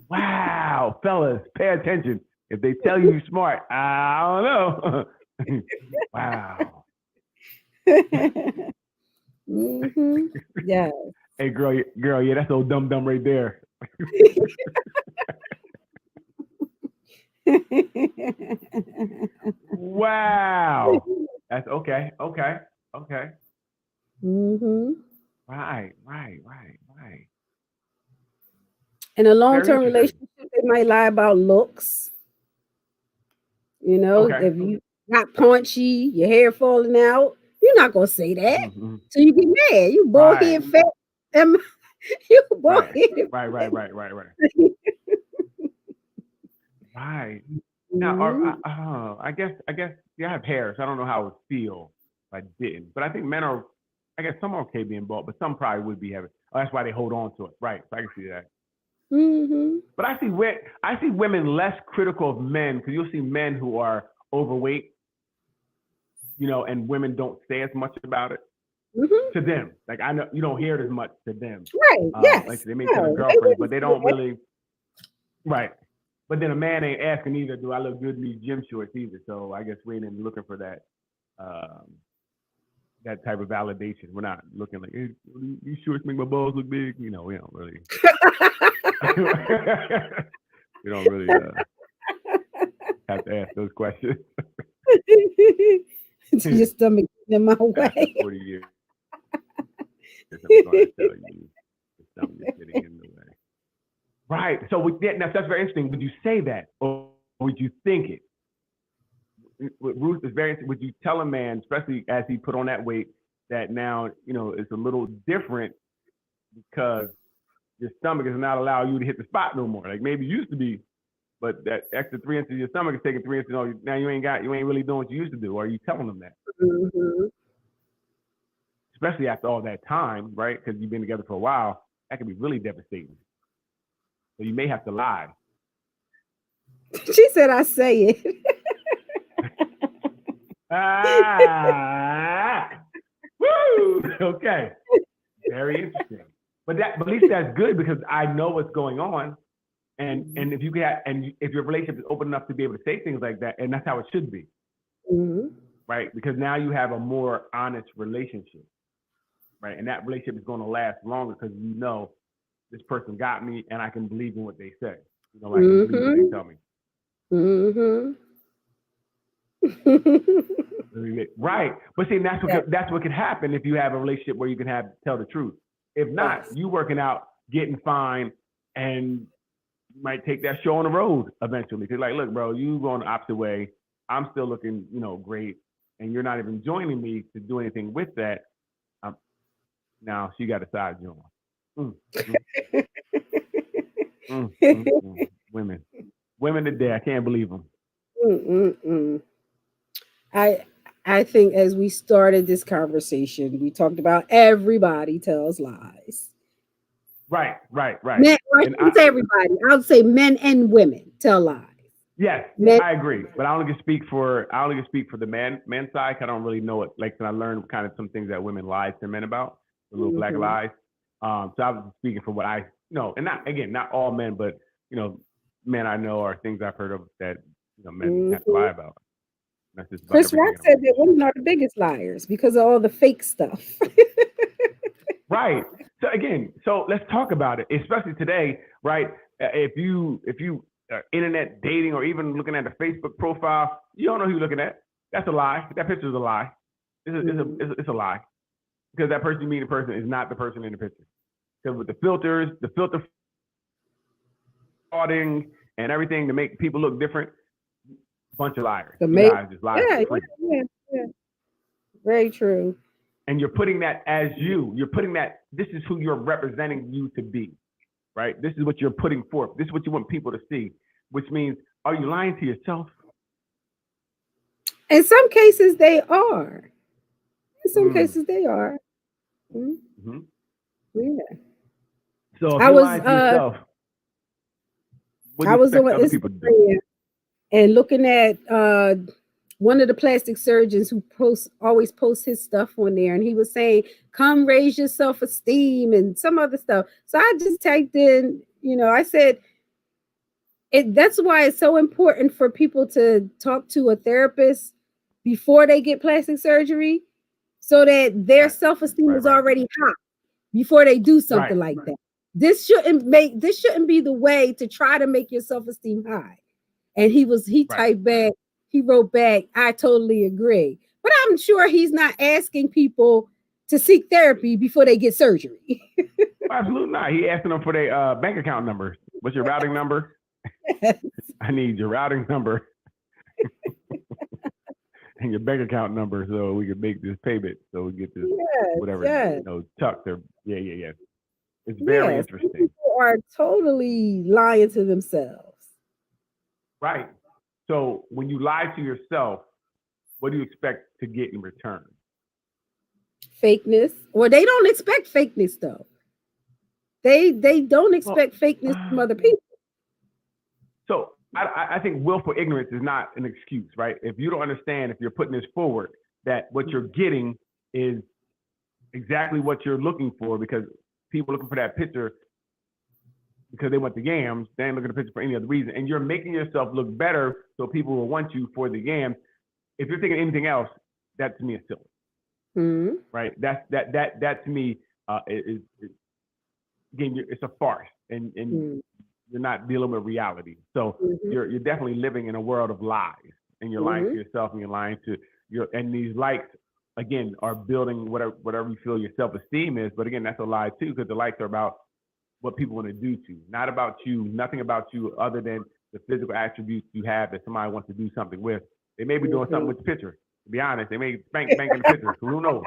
Wow, fellas, pay attention. If they tell you you're smart, I don't know. Wow. Mm-hmm. Yeah. Hey, girl, yeah, that's old dumb right there. Wow. That's okay. Mm-hmm. Right. In a Very long-term interesting. relationship, they might lie about looks. You know, Okay. if you got paunchy, your hair falling out, you're not gonna say that. Mm-hmm. So you get mad. You bald Right. head fat. Am you bald Right. headed fat. Right. Right. Now, Mhm. I guess you have hair, so I don't know how it would feel if I didn't. But I think men are, I guess some are okay being bald, but some probably would be having. Oh, that's why they hold on to it. Right. So I can see that. Mhm. But I see women less critical of men because you'll see men who are overweight, and women don't say as much about it Mhm. to them. Like I know you don't hear it as much to them. Right. Like Yes. they may tell their No, they girlfriends, but wouldn't they say don't that. really. Right. But then a man ain't asking either, do I look good in these gym shorts either? So I guess we ain't looking for that type of validation. We're not looking like, hey, these shorts make my balls look big. We don't really. We don't really have to ask those questions. Your stomach in my After way. 40 years, I'm going to tell you, the stomach is getting in the way. Right. So now that's very interesting. Would you say that, or would you think it? With Ruth is very. Would you tell a man, especially as he put on that weight, that now it's a little different because your stomach is not allowing you to hit the spot no more. Like maybe it used to be, but that extra 3 inches of your stomach is taking 3 inches. Now you ain't really doing what you used to do. Or are you telling them that? Mhm. Especially after all that time, right? Because you've been together for a while, that can be really devastating. So you may have to lie. She said I say it. Woo! Okay. Very interesting. But at least that's good because I know what's going on. And if you get if your relationship is open enough to be able to say things like that, and that's how it should be, Mhm. right? Because now you have a more honest relationship, right? And that relationship is going to last longer because this person got me, and I can believe in what they say. I can believe what they Mhm. tell me. Mhm. Right. But see, Yeah. that's what could happen if you have a relationship where you can tell the truth. If not, Yes. you working out, getting fine, and you might take that show on the road eventually. Cause like, look, bro, you going the opposite way. I'm still looking, great, and you're not even joining me to do anything with that. Now she got a side joint. Mm, mm, mm. Women today, I can't believe them. Mm-mm-mm. I I think as we started this conversation, we talked about everybody tells lies. Right. Men, well, I And shouldn't say everybody. I would say men and women tell lies. yes, Men. I agree, but I only can speak for the man side. I don't really know it. Like, I learned kind of some things that women lie to men about, the little black Mhm. lies. So I was speaking for what I know, and not all men, but men I know or things I've heard of that men have to Mhm. lie about. That's just about Chris everything Rock in a said that relationship. women are the biggest liars because of all the fake stuff. Right. So again, let's talk about it, especially today, right? If you internet dating or even looking at a Facebook profile, you don't know who you're looking at. That's a lie. That picture is a lie. Mhm. It's a lie because that person you meet in person is not the person in the picture. Because with the filter frauding and everything to make people look different, bunch of liars. The You mate. guys just lie Yeah, for yeah, free. yeah, yeah. Very true. and you're putting that as you. You're putting that. This is who you're representing you to be, right? This is what you're putting forth. This is what you want people to see. Which means, are you lying to yourself? In some cases, they are. In some cases, they are. Mm, Mm-hmm. yeah. So if I you're was lying to yourself, what do I you was on expect other people to do? Instagram and looking at one of the plastic surgeons who always posts his stuff on there, and he was saying, "Come raise your self esteem" and some other stuff. So I just typed in, I said, that's why it's so important for people to talk to a therapist before they get plastic surgery, so that their Right, self-esteem right, is right, already high before they do something right. like that. This shouldn't be the way to try to make your self-esteem high. And he Right. typed back, he wrote back, I totally agree. But I'm sure he's not asking people to seek therapy before they get surgery. Absolutely not. He asking them for their bank account numbers. What's your routing number? I need your routing number and your bank account number so we can make this payment. So we get this Yes, whatever yes, tucked or yeah. It's very yes. Some interesting. people are totally lying to themselves. Right. So when you lie to yourself, what do you expect to get in return? Fakeness. Or they don't expect fakeness though. They don't Well, expect fakeness from other people. so I think willful ignorance is not an excuse, right? If you don't understand, if you're putting this forward, that what you're getting is exactly what you're looking for, because people looking for that picture because they want the yams, they ain't looking at the picture for any other reason. And you're making yourself look better so people will want you for the yams. If you're thinking anything else, that to me is silly, Mm-hmm. right? That to me is again, it's a farce, and you're not dealing with reality. So Mm-hmm. you're definitely living in a world of lies, and you're lying to yourself, and you're lying to and these likes again are building whatever you feel your self-esteem is. But again, that's a lie too, because the likes are about what people want to do to you, not about you, nothing about you other than the physical attributes you have that somebody wants to do something with. They may be doing something with the picture. To be honest, they may spank in the picture. Who knows?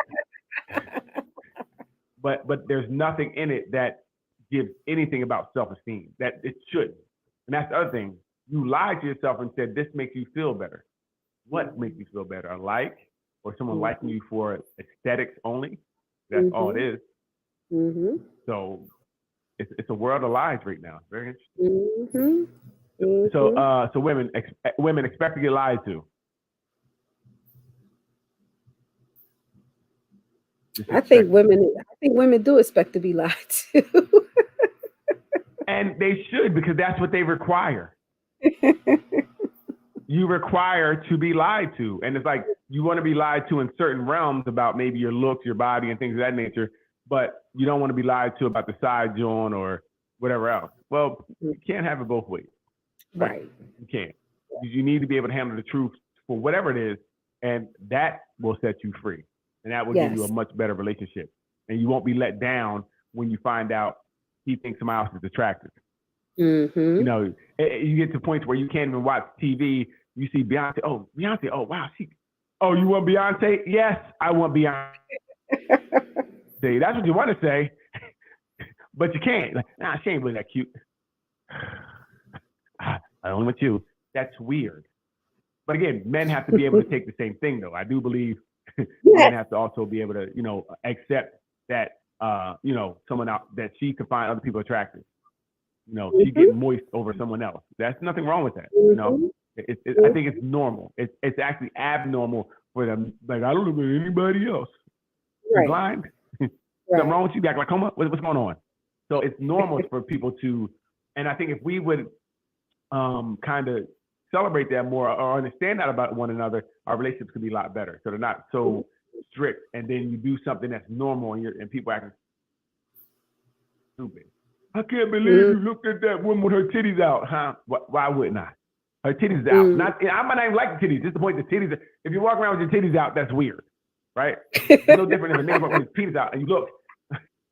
But there's nothing in it that gives anything about self-esteem that it should. And that's the other thing. You lied to yourself and said this makes you feel better. What makes you feel better? A like or someone liking you for aesthetics only? That's all it is. Mm-hmm. So it's a world of lies right now. It's very interesting. Mm-hmm. Mm-hmm. So women expect to get lied to. I think women do expect to be lied to. And they should, because that's what they require. You require to be lied to. And it's like you want to be lied to in certain realms about maybe your looks, your body, and things of that nature, but you don't want to be lied to about the side joint or whatever else. Well, you can't have it both ways. Right? You can't. You need to be able to handle the truth for whatever it is, and that will set you free. And that will give you a much better relationship. And you won't be let down when you find out he thinks somebody else is attractive. Mm-hmm. You get to points where you can't even watch TV. You see Beyonce. Oh, Beyonce. Oh, wow. Oh, you want Beyonce? Yes, I want Beyonce. See, that's what you want to say, but you can't. Like, nah, she ain't really that cute. I only want you. That's weird. But again, men have to be able to take the same thing, though. I do believe men have to also be able to, accept that, someone out that she could find other people attractive. She get moist over someone else. There's nothing wrong with that. I think it's normal. It's actually abnormal for them. Like, I don't look at anybody else. You're blind. Something wrong with you? Glaucoma? What's going on? So it's normal for people to, and I think if we would kind of celebrate that more or understand that about one another, our relationships could be a lot better. So they're not so strict, and then you do something that's normal and people acting stupid. I can't believe you looked at that woman with her titties out, huh? Why wouldn't I? Her titties out. I might not even like the titties. Just the point, the titties. If you walk around with your titties out, that's weird, right? It's no different if a nigga walks with his titties out and you look.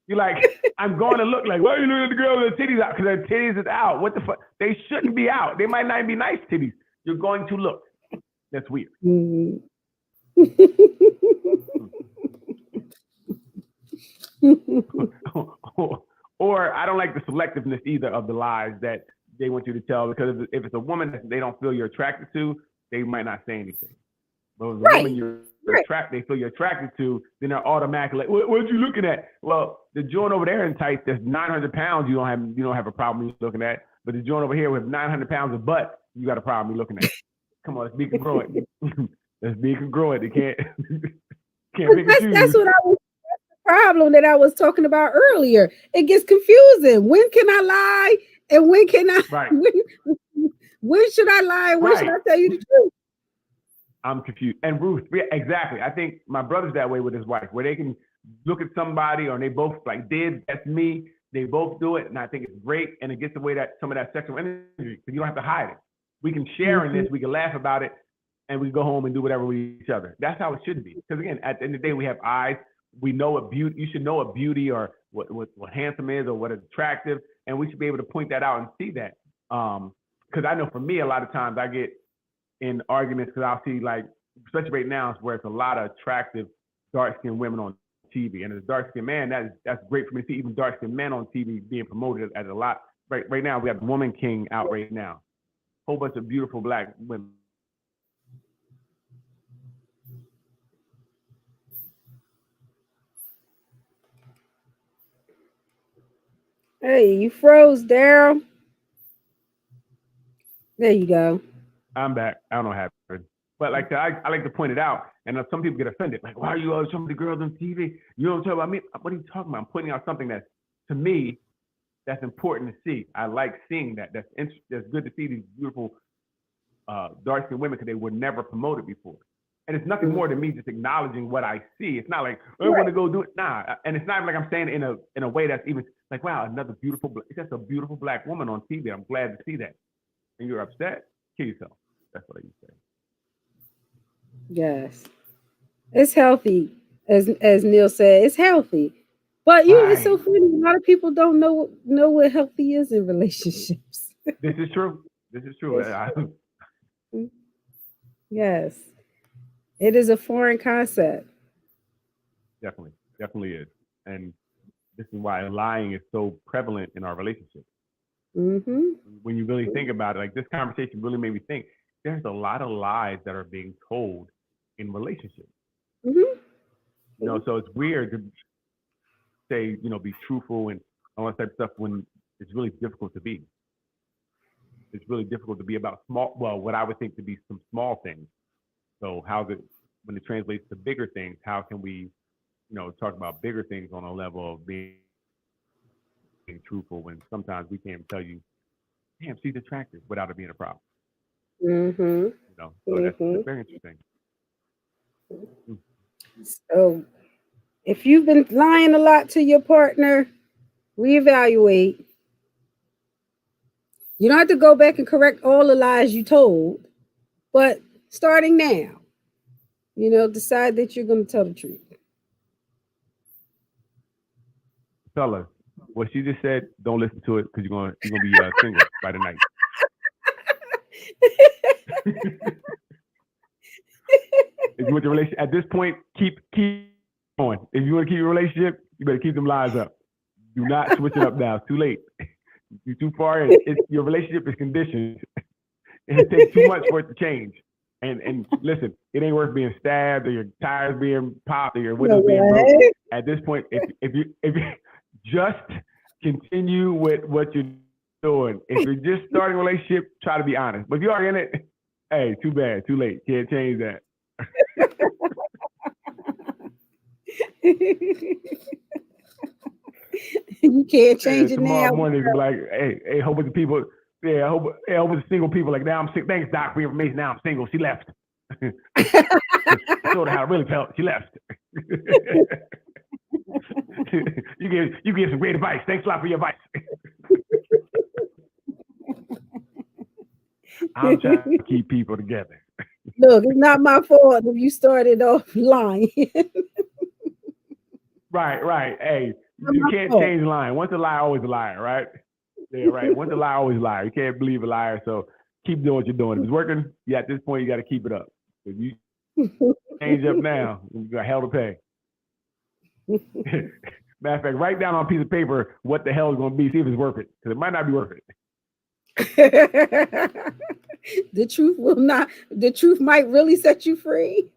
You're like, I'm going to look like, why are you looking at the girl with her titties out? Because her titties is out. What the fuck? They shouldn't be out. They might not even be nice titties. You're going to look. That's weird. or I don't like the selectiveness either of the lies that they want you to tell, because if it's a woman that they don't feel you're attracted to, they might not say anything. But if it's a woman Right. they feel you're attracted to, then they're automatically like, what you looking at? Well, the joint over there in tights that's 900 pounds, you don't have a problem looking at. But the joint over here with 900 pounds of butt, you got a problem looking at. Come on, let's be congruent. Let's be congruent. They can't pick and choose. That's what I was problem that I was talking about earlier. It gets confusing. When can I lie and when can I? Right. When should I lie and when Right. should I tell you the truth? I'm confused. And Ruth, exactly. I think my brother's that way with his wife, where they can look at somebody or they both like, that's me. They both do it, and I think it's great, and it gets away some of that sexual energy, because you don't have to hide it. We can share in this, we can laugh about it, and we go home and do whatever with each other. That's how it should be. Because again, at the end of the day, we have eyes. We know what beauty. You should know what beauty or what handsome is or what is attractive, and we should be able to point that out and see that. Because I know for me, a lot of times I get in arguments because I'll see, like, especially right now, it's where it's a lot of attractive dark-skinned women on TV, and as a dark-skinned man, that's great for me to see even dark-skinned men on TV being promoted as a lot. Right now, we have Woman King out right now, whole bunch of beautiful black women. Hey, you froze, Daryl. There you go. I'm back. I don't know what happened. But like I like to point it out, and some people get offended. Like, why are you always showing the girls on TV? You don't talk about me. What are you talking about? I'm pointing out something that, to me, that's important to see. I like seeing that. That's good to see these beautiful dark-skinned women, because they were never promoted before. And it's nothing more than me just acknowledging what I see. It's not like, I want to go do it. Nah. And it's not like I'm saying it in a way that's even like, wow, another beautiful, it's just a beautiful black woman on TV. I'm glad to see that. And you're upset, kill yourself. That's what I used to say. Yes. It's healthy. As Neil said, it's healthy. But it's so funny. A lot of people don't know what healthy is in relationships. This is true. Yes. It is a foreign concept. Definitely is. And this is why lying is so prevalent in our relationships. Mm-hmm. When you really think about it, like, this conversation really made me think, there's a lot of lies that are being told in relationships. Mm-hmm. So it's weird to say, be truthful and all that type of stuff when it's really difficult to be. It's really difficult to be about what I would think to be some small things. So when it translates to bigger things, how can we, talk about bigger things on a level of being truthful, when sometimes we can't tell you, damn, she's attractive, without it being a problem. Mm-hmm. So that's very interesting. So if you've been lying a lot to your partner, reevaluate. You don't have to go back and correct all the lies you told, but starting now, decide that you're going to tell the truth. Fellas, what she just said, don't listen to it, because you're gonna be single by the night. If you want your relationship at this point, keep going. If you want to keep your relationship, you better keep them lies up. Do not switch it up now. It's too late. You're too far in. Your relationship is conditioned. It takes too much for it to change. And listen, it ain't worth being stabbed or your tires being popped or your windows being broken. At this point, if you just continue with what you're doing. If you're just starting a relationship, try to be honest. But if you are in it, hey, too bad, too late. Can't change that. You can't change it tomorrow now. Tomorrow morning, be like, hey, a whole bunch of people. Yeah, a whole bunch of single people. Like, now I'm single. Thanks, Doc, for your information. Now I'm single. She left. Sort of how it really felt. She left. you gave some great advice. Thanks a lot for your advice. I'm trying to keep people together. Look, it's not my fault if you started off lying. Right. Hey, you can't change a lie. Once a liar, always a liar, right? Yeah, right. Once a liar, always a liar. You can't believe a liar, so keep doing what you're doing. If it's working, at this point, you got to keep it up. If you change up now, you got hell to pay. Matter of fact, write down on a piece of paper what the hell is going to be. See if it's worth it, because it might not be worth it. The truth will not. The truth might really set you free.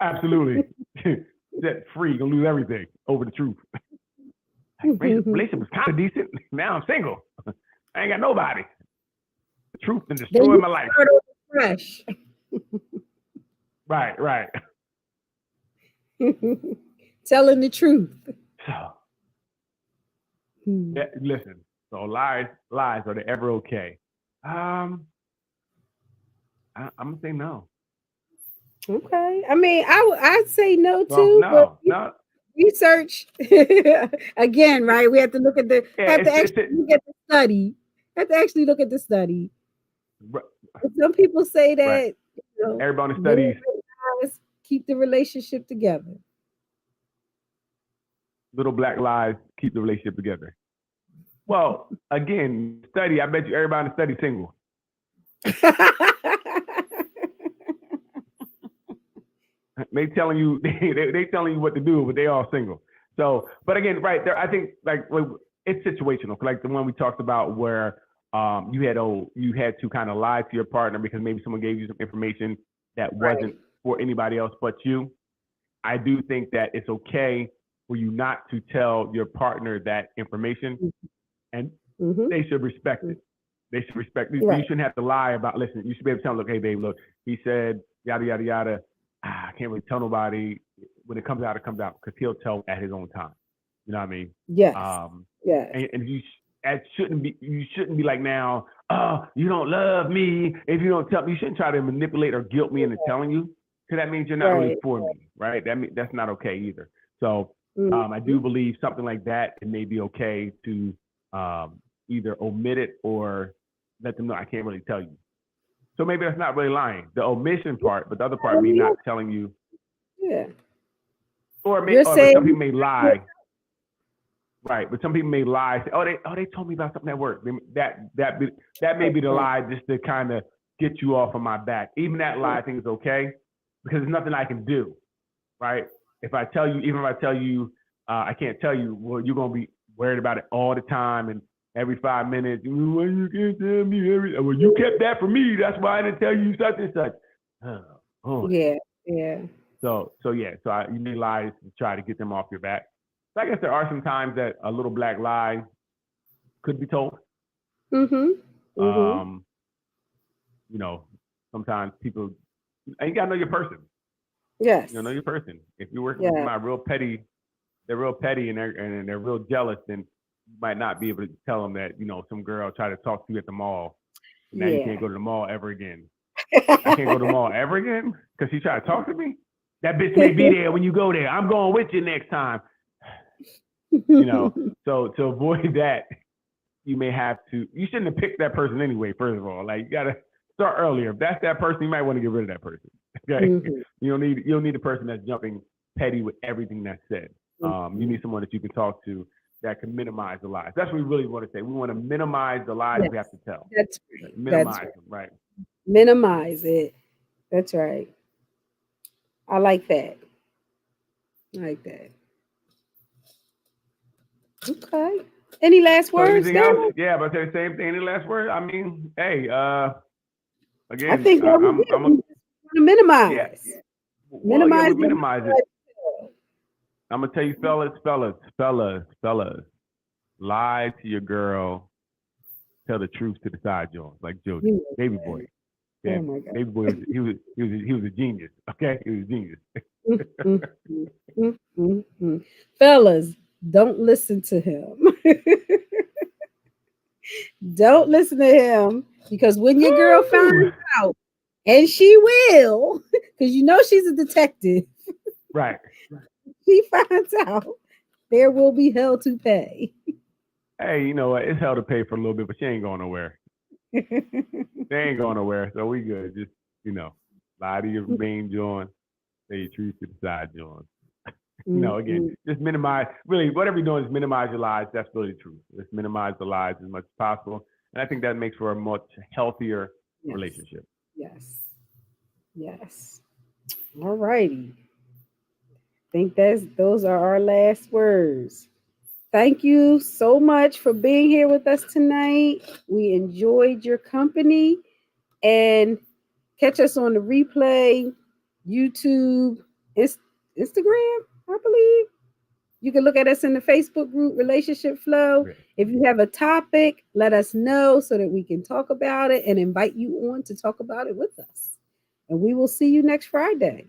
Absolutely. Set free, you're gonna lose everything over the truth. Relationship was kind of decent. Now I'm single. I ain't got nobody. The truth been Then destroying you my life. start over fresh. Right. Telling the truth. So, yeah, listen. So lies, are they ever okay? I'm gonna say no. Okay. I mean, I'd say no Well, too, but no. research again, right? We have to look at the Yeah, look at the study. Have to actually look at the study. right. Some people say Right. that Everybody little studies. red lies keep the relationship together. Little black lies keep the relationship together. Well, again, study. I bet you everybody in the study single. They telling you they telling you what to do, but they all single. So, but again, right there, I think like it's situational. Like the one we talked about where you had to kind of lie to your partner because maybe someone gave you some information that wasn't for anybody else but you. I do think that it's okay for you not to tell your partner that information, and they should respect it. They should respect it. Right. You shouldn't have to lie about. Listen, you should be able to tell them, look, hey, babe, look, he said yada yada yada. I can't really tell nobody. When it comes out, it comes out because he'll tell at his own time. You know what I mean? Yes. Yes. And that shouldn't be. You shouldn't be like now. Oh, you don't love me if you don't tell me. You shouldn't try to manipulate or guilt me into telling you, because that means you're not really for me, right? That's not okay either. So I do believe something like that. It may be okay to either omit it or let them know I can't really tell you. So maybe that's not really lying, the omission part, but the other part, me not telling you. Yeah. Or some people may lie. Right, but some people may lie. Say, they told me about something at work. That may be the lie just to kind of get you off of my back. Even that lie, I think is okay because there's nothing I can do. Right? Even if I tell you, I can't tell you. Well, you're gonna be worried about it all the time and every 5 minutes. Well, you can't tell me everything. Well, you kept that from me. That's why I didn't tell you such and such. Yeah. So you need lies to try to get them off your back. So I guess there are some times that a little black lie could be told. Sometimes people, and you gotta know your person. Yes. Know your person. If you're working with somebody real petty, they're real petty and they're real jealous, then you might not be able to tell them that some girl tried to talk to you at the mall. And now you can't go to the mall ever again. I can't go to the mall ever again because she tried to talk to me. That bitch may be there when you go there. I'm going with you next time. So to avoid that, you shouldn't have picked that person anyway, first of all. Like, you got to start earlier. If that's that person, you might want to get rid of that person. Okay? You don't need a person that's jumping petty with everything that's said. You need someone that you can talk to that can minimize the lies. That's what we really want to say. We want to minimize the lies we have to tell. That's right. Minimize them, right? Minimize it. That's right. I like that. Okay. Any last words? Anything else? Yeah, but the same thing. Any last word? I mean, hey, again, I think that I'm going to minimize. Yeah. Well, minimize we minimize it. I'm gonna tell you, fellas, lie to your girl. Tell the truth to the side joints, like Jody, baby boy. Yeah, oh my God. baby boy. He was a genius. Okay, he was a genius. Fellas, don't listen to him. Don't listen to him, because when your girl finds out, and she will, because she's a detective. Right. She finds out, there will be hell to pay. Hey, you know what? It's hell to pay for a little bit, but she ain't going nowhere. They ain't going nowhere, so we good. Just lie to your main joint, say your truth to the side joint. Again, just minimize. Really, whatever you're doing is minimize your lies. That's really the truth. Just minimize the lies as much as possible, and I think that makes for a much healthier relationship. Yes. All righty. think those are our last words. Thank you so much for being here with us tonight. We enjoyed your company, and catch us on the replay, YouTube, Instagram, I believe. You can look at us in the Facebook group, Relationship Flow. Right. If you have a topic, let us know so that we can talk about it and invite you on to talk about it with us. And we will see you next Friday.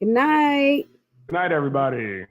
Good night. Good night, everybody.